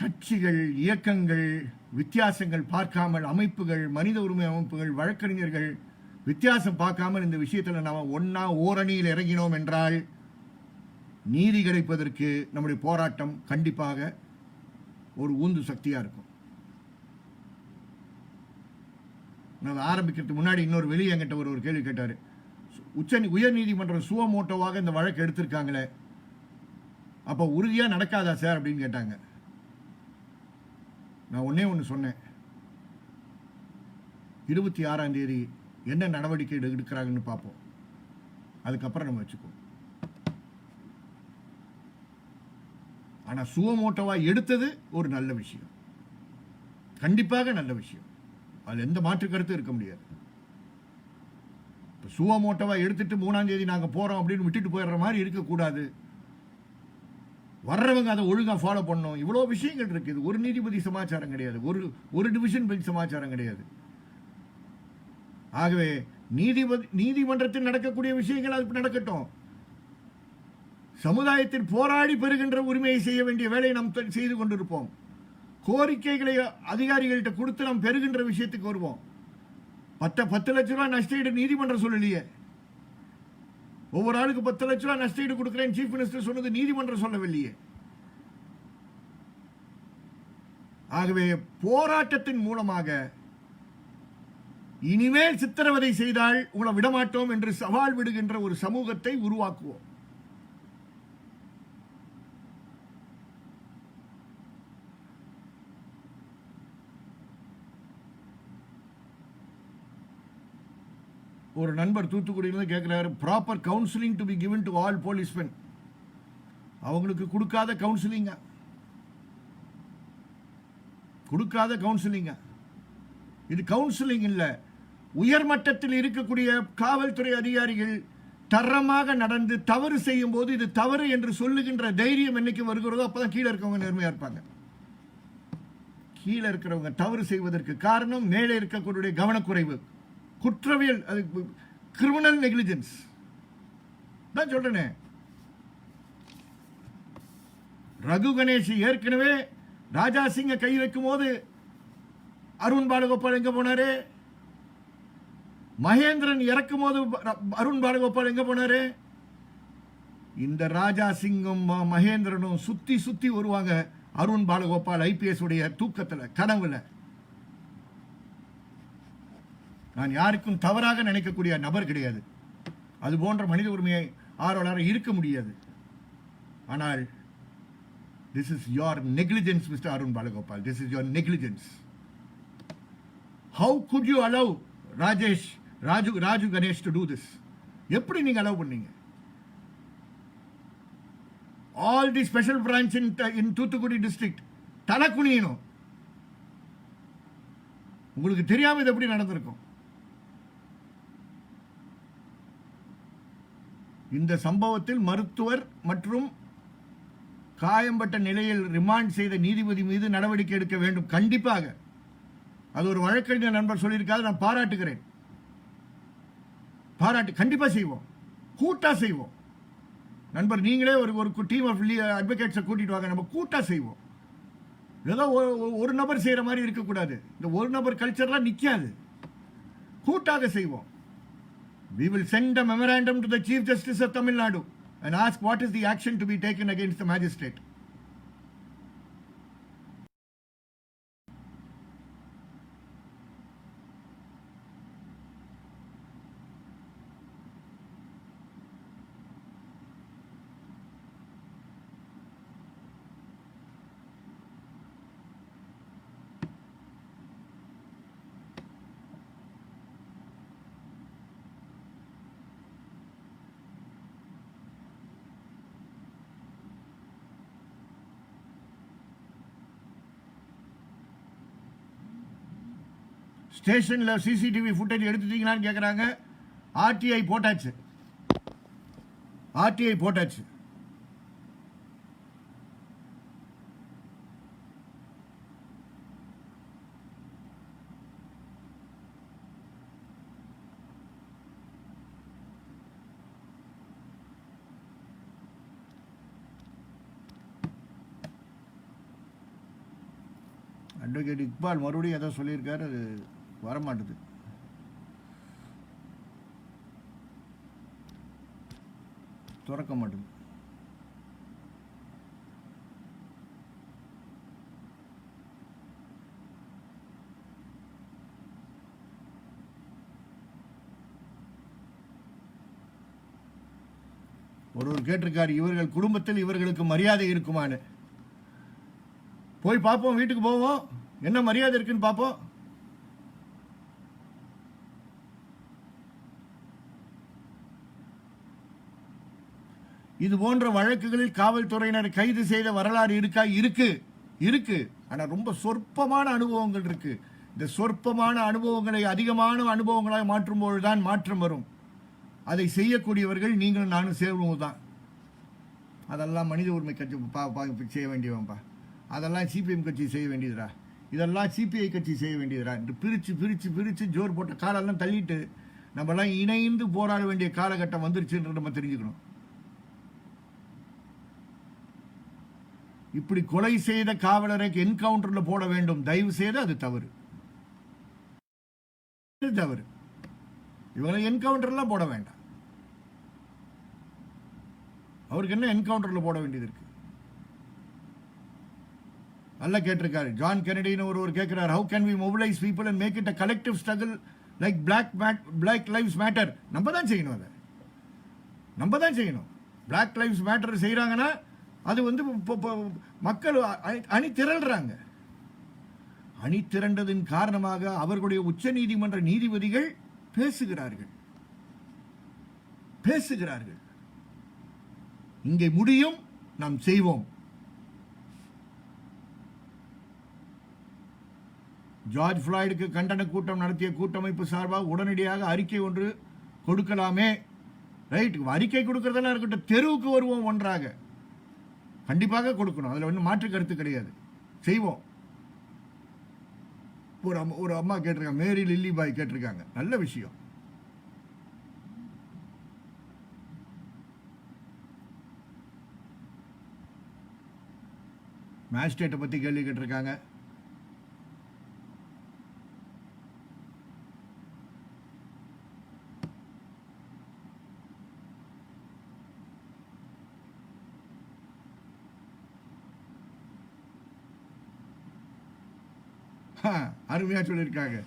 கட்சிகள், இயக்கங்கள், வித்தியாசங்கள் பார்க்காமல், அமைப்புகள், மனித உரிமை அமைப்புகள், வழக்கறிஞர்கள் வித்தியாசம் பார்க்காமல் இந்த விஷயத்தில் நாம் ஒன்னா ஓரணியில் இறங்கினோம் என்றால் நீதி கிடைப்பதற்கு நம்முடைய போராட்டம் கண்டிப்பாக ஒரு ஊந்து சக்தியா இருக்கும். நான் ஆரம்பிக்கிறதுக்கு முன்னாடி இன்னொரு வெளியே என்கிட்ட ஒரு கேள்வி கேட்டாரு. உயர் நீதிமன்றம் சுவமோட்டோவாக இந்த வழக்கு எடுத்திருக்காங்களே, அப்ப உறுதியா நடக்காதா சார் அப்படின்னு கேட்டாங்க. நான் ஒன்னே ஒன்று சொன்னேன், 26ஆம் தேதி என்ன நடவடிக்கை எடுக்கிறாங்கன்னு பார்ப்போம், அதுக்கப்புறம் நம்ம வச்சுக்குவோம். ஆனா சுவமோட்டோவா எடுத்தது ஒரு நல்ல விஷயம், கண்டிப்பாக நல்ல விஷயம். அதுல எந்த மாற்று கருத்து இருக்க முடியாது. சுவமோட்டோவா எடுத்துட்டு 3ஆம் தேதி நாங்க போறோம் அப்படின்னு விட்டுட்டு போயிடுற மாதிரி இருக்கக்கூடாது. வர்றவங்க அதை ஒழுங்கா ஃபாலோ பண்ணணும். இவ்வளவு விஷயங்கள் இருக்கு. இது ஒரு நீதிபதி சமாச்சாரம் கிடையாது, ஒரு டிவிஷன் பெஞ்ச் சமாச்சாரம் கிடையாது. ஆகவே நீதிமன்றத்தில் நடக்கக்கூடிய விஷயங்கள் அது நடக்கட்டும். சமுதாயத்தில் போராடி பெறுகின்ற உரிமையை செய்ய வேண்டிய வேலையை நாம் செய்து கொண்டிருப்போம். கோரிக்கைகளை அதிகாரிகள்கிட்ட கொடுத்து நாம் பெறுகின்ற விஷயத்துக்கு வருவோம். 10 லட்சம் ரூபாய் நஷ்டஈடு நீதிமன்றம் சொல்லலையே. ஒவ்வொரு ஆளுக்கு 10 லட்சம் ரூபாய் நஷ்டஈடு கொடுக்கிறேன் சீஃப் மினிஸ்டர் சொன்னது நீதிமன்றம் சொல்லவில்லையே. ஆகவே போராட்டத்தின் மூலமாக இனிமேல் சித்திரவதை செய்தால் உங்களை விடமாட்டோம் என்று சவால் விடுகின்ற ஒரு சமூகத்தை உருவாக்குவோம். ஒரு நண்பர் தூத்துக்குடியிலிருந்து கேட்கிறாரு, proper counselling to be given to all policemen. அவங்களுக்கு கொடுக்காத கவுன்சிலிங்க, இது கவுன்சிலிங் இல்ல. உயர்மட்டத்தில் இருக்கக்கூடிய காவல்துறை அதிகாரிகள் தரமாக நடந்து தவறு செய்யும் போது இது தவறு என்று சொல்லுகின்ற தைரியம் என்னைக்கு வருகிறதோ அப்பதான் கீழே இருக்கவங்க நேர்மையா இருப்பாங்க. கீழே இருக்கிறவங்க தவறு செய்வதற்கு காரணம் மேலே இருக்கக்கூடிய கவனக்குறைவு, குற்றவியல், கிரிமினல் நெக்லிஜென்ஸ் தான் சொல்றேனே. ரகு கணேஷ் ஏற்கனவே ராஜா சிங்க கை வைக்கும் போது அருண் பாலகோபால் எங்க போனாரு? மகேந்திரன் இறக்கும் போது அருண் பாலகோபால் எங்க போனாரு? இந்த ராஜா சிங்கும் மகேந்திரனும் சுத்தி சுத்தி வருவாங்க அருண் பாலகோபால் ஐபிஎஸ் உடைய தூக்கத்துல, கனவுல. நான் யாருக்கும் தவறாக நினைக்கக்கூடிய நபர் கிடையாது. அது போன்ற மனித உரிமையை ஆர்வலராக இருக்க முடியாது. ஆனால் this is your negligence, Mr. Arun Balagopal. This is your negligence. How could you allow Raju Ganesh to do this? எப்படி நீங்க allow பண்ணீங்க? All the special branch in Thoothukudi district தலை குனியணும். உங்களுக்கு தெரியாம இது எப்படி நடந்திருக்கும்? இந்த சம்பவத்தில் மருத்துவர் மற்றும் காயம்பட்ட நிலையில் ரிமாண்ட் செய்த நீதிபதி மீது நடவடிக்கை எடுக்க வேண்டும். கண்டிப்பாக அது ஒரு வழக்கறிஞர் நண்பர் சொல்லியிருக்காரு, நான் பாராட்டுகிறேன். கண்டிப்பா செய்வோம், கூட்டா செய்வோம். நண்பர் நீங்களே ஒரு டீம் ஆஃப் அட்வொகேட்ஸை கூட்டிட்டு வாங்க, நம்ம கூட்டா செய்வோம். ஏதோ ஒரு நபர் செய்யற மாதிரி இருக்கக்கூடாது. இந்த ஒரு நபர் கல்ச்சர்லாம் நிக்காது, கூட்டாக செய்வோம். We will send a memorandum to the Chief Justice of Tamil Nadu and ask what is the action to be taken against the magistrate. ஸ்டேஷன்ல சிசிடிவி ஃபுட்டேஜ் எடுத்துட்டீங்களான்னு கேட்குறாங்க. ஆர்டிஐ போட்டாச்சு. அட்வொகேட் இக்பால் மறுபடியும் ஏதோ சொல்லியிருக்காரு, அது வரமாட்டுது. திறக்க மாட்டுது. ஒருவர் கேட்டிருக்காரு, இவர்கள் குடும்பத்தில் இவர்களுக்கு மரியாதை இருக்குமான்னு. போய் பார்ப்போம், வீட்டுக்கு போவோம், என்ன மரியாதை இருக்குன்னு பார்ப்போம். இது போன்ற வழக்குகளில் காவல்துறையினர் கைது செய்த வரலாறு இருக்கா? இருக்கு. ஆனா ரொம்ப சொற்பமான அனுபவங்கள் இருக்கு. இந்த சொற்பமான அனுபவங்களை அதிகமான அனுபவங்களாக மாற்றும் பொழுதுதான் மாற்றம் வரும். அதை செய்யக்கூடியவர்கள் நீங்களும் நானும் சேர்வோம் தான். அதெல்லாம் மனித உரிமை கட்சி செய்ய வேண்டியவன்பா. அதெல்லாம் சிபிஎம் கட்சி செய்ய வேண்டியதுரா, இதெல்லாம் சிபிஐ கட்சி செய்ய வேண்டியதுரா என்று பிரிச்சு ஜோர் போட்ட காலெல்லாம் தள்ளிட்டு நம்மெல்லாம் இணைந்து போராட வேண்டிய காலகட்டம் வந்துருச்சுன்ற நம்ம தெரிஞ்சுக்கணும். இப்படி கொலை செய்த காவலரை என்கவுண்டர்ல போட வேண்டும், தயவு செய்து அது தவறு. இவங்களை என்கவுண்டர்லாம் போட வேண்டாம். அவருக்கு என்ன என்கவுண்டர்ல போட வேண்டியது இருக்கு? நல்லா கேட்டிருக்காரு. ஜான் கெனடின்னு ஒருவர் கேட்கிறார், how can we mobilize people and make it a collective struggle like black lives matter? நம்ம தான் செய்யணும். black lives matter செய்யறாங்கன்னா அது வந்து மக்கள் அணி திரள்றாங்க. அணி திரண்டதின் காரணமாக அவர்களுடைய உச்ச நீதிமன்ற நீதிபதிகள் பேசுகிறார்கள். இங்கே முடியும், நாம் செய்வோம். ஜார்ஜ் ஃபிளாய்டுக்கு கண்டன கூட்டம் நடத்திய கூட்டமைப்பு சார்பாக உடனடியாக அறிக்கை ஒன்று கொடுக்கலாமே. ரைட், அறிக்கை கொடுக்கறதெல்லாம் இருக்கட்டும், தெருவுக்கு வருவோம் ஒன்றாக. கண்டிப்பாக கொடுக்கணும், அதுல ஒன்றும் மாற்று கருத்து கிடையாது. செய்வோம். ஒரு அம்மா கேட்டிருக்காங்க, மேரி லில்லி பாய் கேட்டிருக்காங்க, நல்ல விஷயம். மேஜிஸ்ட்ரேட்டை பற்றி கேள்வி கேட்டிருக்காங்க. அருமையாக சொல்லியிருக்காங்க.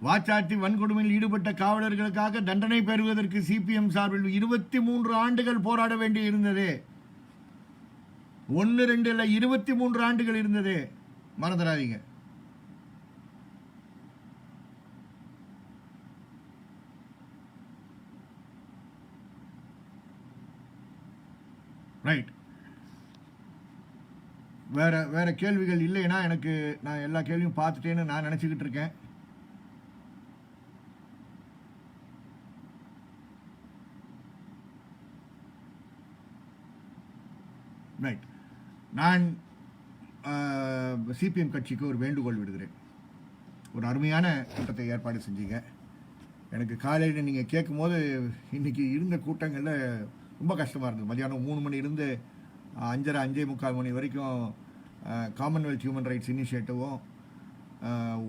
வாச்சாத்தி வன்கொடுமையில் ஈடுபட்ட காவலர்களுக்காக தண்டனை பெறுவதற்கு சிபிஎம் சார்பில் 23 ஆண்டுகள் போராட வேண்டி இருந்தது. 1 2 இல்ல 23 ஆண்டுகள் இருந்தது, மறந்துடாதீங்க. ரைட். வேற கேள்விகள் இல்லைன்னா எனக்கு, நான் எல்லா கேள்வியும் பார்த்துட்டேன்னு நான் நினச்சிக்கிட்டு இருக்கேன். ரைட். நான் சிபிஎம் கட்சிக்கு ஒரு வேண்டுகோள் விடுகிறேன். ஒரு அருமையான கூட்டத்தை ஏற்பாடு செஞ்சீங்க. எனக்கு காலையில் நீங்கள் கேட்கும்போது இன்றைக்கி இருந்த கூட்டங்களில் ரொம்ப கஷ்டமாக இருந்தது. மதியானம் 3 மணி இருந்து 5:30 5:45 மணி வரைக்கும் காமன்வெல்த் ஹியூமன் ரைட்ஸ் இனிஷியேட்டிவும்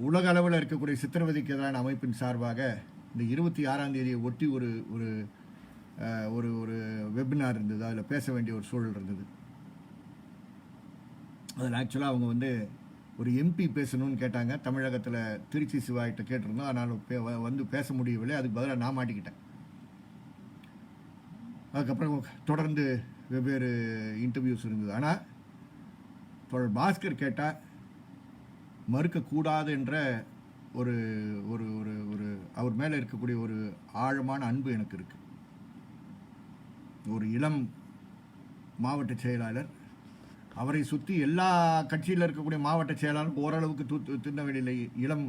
உலக அளவில் இருக்கக்கூடிய சித்திரவதைக்கு எதிரான அமைப்பின் சார்பாக இந்த 26ஆம் தேதியை ஒட்டி ஒரு ஒரு ஒரு வெபினார் இருந்தது. அதில் பேச வேண்டிய ஒரு சூழல் இருந்தது. அதில் ஆக்சுவலாக அவங்க ஒரு எம்பி பேசணும்னு கேட்டாங்க. தமிழகத்தில் திருச்சி சிவாயிட்ட கேட்டிருந்தோம். அதனால் பேச முடியவில்லை. அதுக்கு பதிலாக நான் மாட்டிக்கிட்டேன். அதுக்கப்புறம் தொடர்ந்து வெவ்வேறு இன்டர்வியூஸ் இருந்தது. ஆனால் தோழர் பாஸ்கர் கேட்டால் மறுக்கக்கூடாது என்ற ஒரு ஒரு ஒரு ஒரு அவர் மேலே இருக்கக்கூடிய ஒரு ஆழமான அன்பு எனக்கு இருக்குது. ஒரு இளம் மாவட்ட செயலாளர், அவரை சுற்றி எல்லா கட்சியில் இருக்கக்கூடிய மாவட்ட செயலாளர் ஓரளவுக்கு திருநெல்வேலியில் இளம்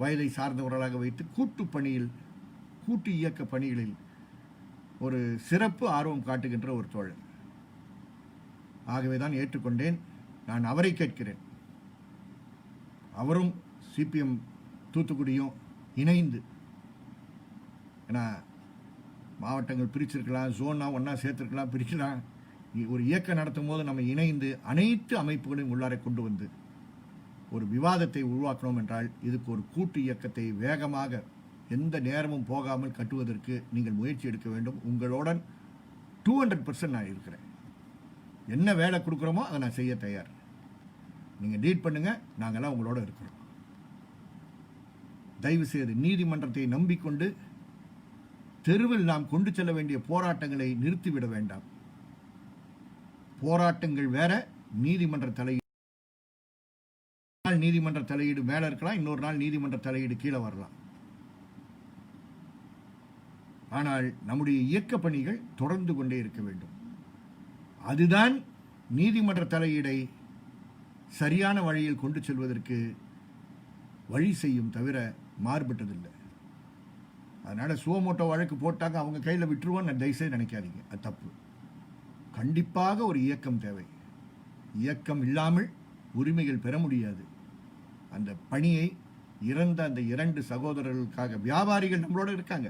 வயதை சார்ந்தவர்களாக வைத்து கூட்டு இயக்க பணிகளில் ஒரு சிறப்பு ஆர்வம் காட்டுகின்ற ஒரு தோழர். ஆகவே தான் ஏற்றுக்கொண்டேன். நான் அவரை கேட்கிறேன், அவரும் சிபிஎம் தூத்துக்குடியும் இணைந்து, ஏன்னா மாவட்டங்கள் பிரிச்சிருக்கலாம், ஜோன்னா ஒன்றா சேர்த்துருக்கலாம், பிரிக்கலாம். ஒரு இயக்கம் நடத்தும் போது நம்ம இணைந்து அனைத்து அமைப்புகளையும் உள்ளாரை கொண்டு வந்து ஒரு விவாதத்தை உருவாக்கணும் என்றால் இதுக்கு ஒரு கூட்டு இயக்கத்தை வேகமாக எந்த நேரமும் போகாமல் கட்டுவதற்கு நீங்கள் முயற்சி எடுக்க வேண்டும். உங்களுடன் 200% நான் இருக்கிறேன். என்ன வேலை கொடுக்குறோமோ அதை நான் செய்ய தயார். நீங்கள் லீட் பண்ணுங்க, நாங்கள்லாம் உங்களோட இருக்கிறோம். தயவு செய்து நீதிமன்றத்தை நம்பிக்கொண்டு தெருவில் நாம் கொண்டு செல்ல வேண்டிய போராட்டங்களை நிறுத்திவிட வேண்டாம். போராட்டங்கள் வேற, நீதிமன்ற தலையீடு நீதிமன்ற தலையீடு மேலே இருக்கலாம், இன்னொரு நாள் நீதிமன்ற தலையீடு கீழே வரலாம். ஆனால் நம்முடைய இயக்க பணிகள் தொடர்ந்து கொண்டே இருக்க வேண்டும். அதுதான் நீதிமன்ற தலையீடை சரியான வழியில் கொண்டு செல்வதற்கு வழி செய்யும் தவிர மாறுபட்டதில்லை. அதனால சுவமோட்டோ வழக்கு போட்டாங்க, அவங்க கையில் விட்டுருவோன்னு தயவுசெய்து நினைக்காதீங்க, அது தப்பு. கண்டிப்பாக ஒரு இயக்கம் தேவை. இயக்கம் இல்லாமல் உரிமைகள் பெற முடியாது. அந்த பணியை இறந்த அந்த 2 சகோதரர்களுக்காக வியாபாரிகள் நம்மளோட இருக்காங்க.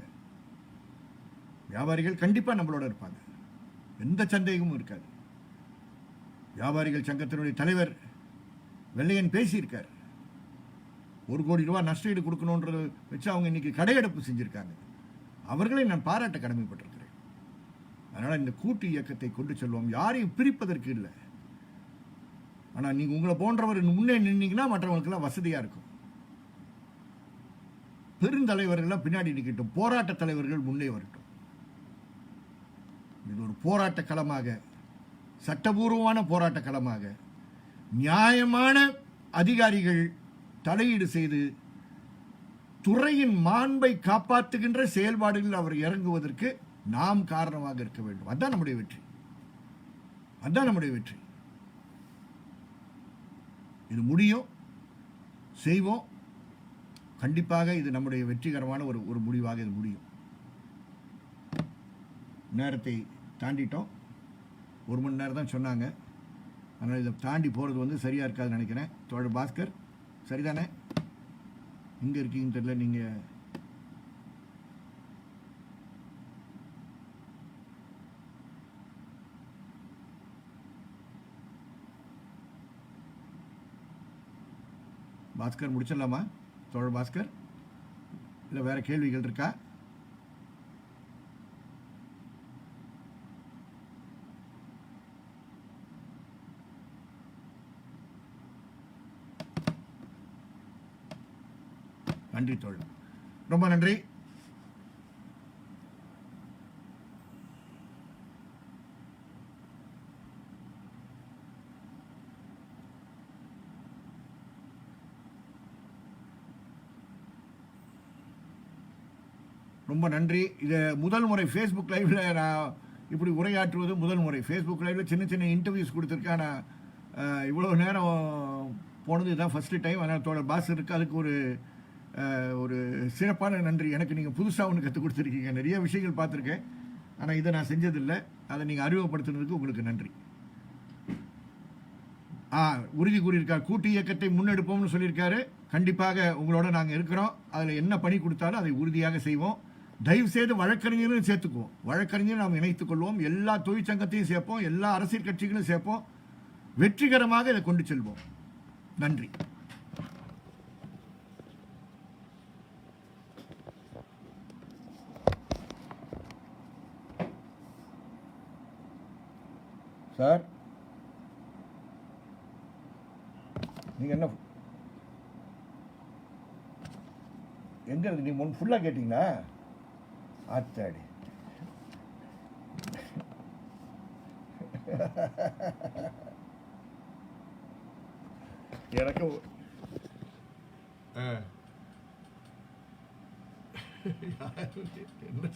வியாபாரிகள் கண்டிப்பாக நம்மளோட இருப்பாங்க, எந்த சந்தேகமும் இருக்காது. வியாபாரிகள் சங்கத்தினுடைய தலைவர் வெள்ளையன் பேசியிருக்கார். 1 கோடி ரூபாய் நஷ்டஈடு கொடுக்கணுன்றது வச்சு அவங்க இன்னைக்கு கடையெடுப்பு செஞ்சிருக்காங்க. அவர்களை நான் பாராட்ட கடமைப்பட்டிருக்கிறேன். அதனால் இந்த கூட்டு இயக்கத்தை கொண்டு செல்வோம். யாரையும் பிரிப்பதற்கு இல்லை. ஆனால் நீங்கள் உங்களை போன்றவர் முன்னே நின்னீங்கன்னா மற்றவங்களுக்கெல்லாம் வசதியாக இருக்கும். பெருந்தலைவர்கள்லாம் பின்னாடி நிற்கட்டும், போராட்ட தலைவர்கள் முன்னே வரட்டும். இது ஒரு போராட்ட களமாக, சட்டபூர்வமான போராட்ட களமாக, நியாயமான அதிகாரிகள் தலையீடு செய்து துறையின் மாண்பை காப்பாற்றுகின்ற செயல்பாடுகளில் அவர் இறங்குவதற்கு நாம் காரணமாக இருக்க வேண்டும். அதுதான் நம்முடைய வெற்றி. அதுதான் நம்முடைய வெற்றி. இது முடியும், செய்வோம். கண்டிப்பாக இது நம்முடைய வெற்றிகரமான ஒரு முடிவாக இது முடியும். நேரத்தை தாண்டிட்டோம். 1 மணி நேரம் தான் சொன்னாங்க. அதனால் இதை தாண்டி போகிறது சரியாக இருக்காதுன்னு நினைக்கிறேன். தோழர் பாஸ்கர் சரிதானே? எங்கே இருக்கீங்கன்னு தெரியல. நீங்கள் பாஸ்கர் முடிச்சிடலாமா? தோழர் பாஸ்கர், இல்லை வேற கேள்விகள் இருக்கா? நன்றி தோழர், ரொம்ப நன்றி. ரொம்ப நன்றி. இது முதல் முறை ஃபேஸ்புக் லைவில் நான் இப்படி உரையாற்றுவது முதல் முறை. ஃபேஸ்புக் லைவில் சின்ன சின்ன இன்டர்வியூஸ் கொடுத்துருக்கேன். நான் இவ்வளோ நேரம் போனது இதுதான் ஃபஸ்ட்டு டைம். ஆனால் தோழர் பாஸ்கருக்கு அதுக்கு ஒரு சிறப்பான நன்றி. எனக்கு நீங்கள் புதுசாக ஒன்று கற்றுக் கொடுத்துருக்கீங்க. நிறைய விஷயங்கள் பார்த்துருக்கேன், ஆனால் இதை நான் செஞ்சதில்லை. அதை நீங்கள் அறிமுகப்படுத்துனதுக்கு உங்களுக்கு நன்றி. உறுதி கூறியிருக்கார், கூட்டு இயக்கத்தை முன்னெடுப்போம்னு சொல்லியிருக்காரு. கண்டிப்பாக உங்களோட நாங்கள் இருக்கிறோம். அதில் என்ன பணி கொடுத்தாலும் அதை உறுதியாக செய்வோம். தயவு செய்து வழக்கறிஞரும் சேர்த்துக்குவோம். வழக்கறிஞரும் நாம் இணைத்துக் கொள்வோம். எல்லா தொழிற்சங்கத்தையும் சேர்ப்போம், எல்லா அரசியல் கட்சிகளும் சேர்ப்போம். வெற்றிகரமாக இதை கொண்டு செல்வோம். நன்றி. சார், நீங்க என்ன எங்க இருக்கு? நீங்க முன் ஃபுல்லா கேட்டீங்களா? ஆத்தாடி. எனக்கு என்ன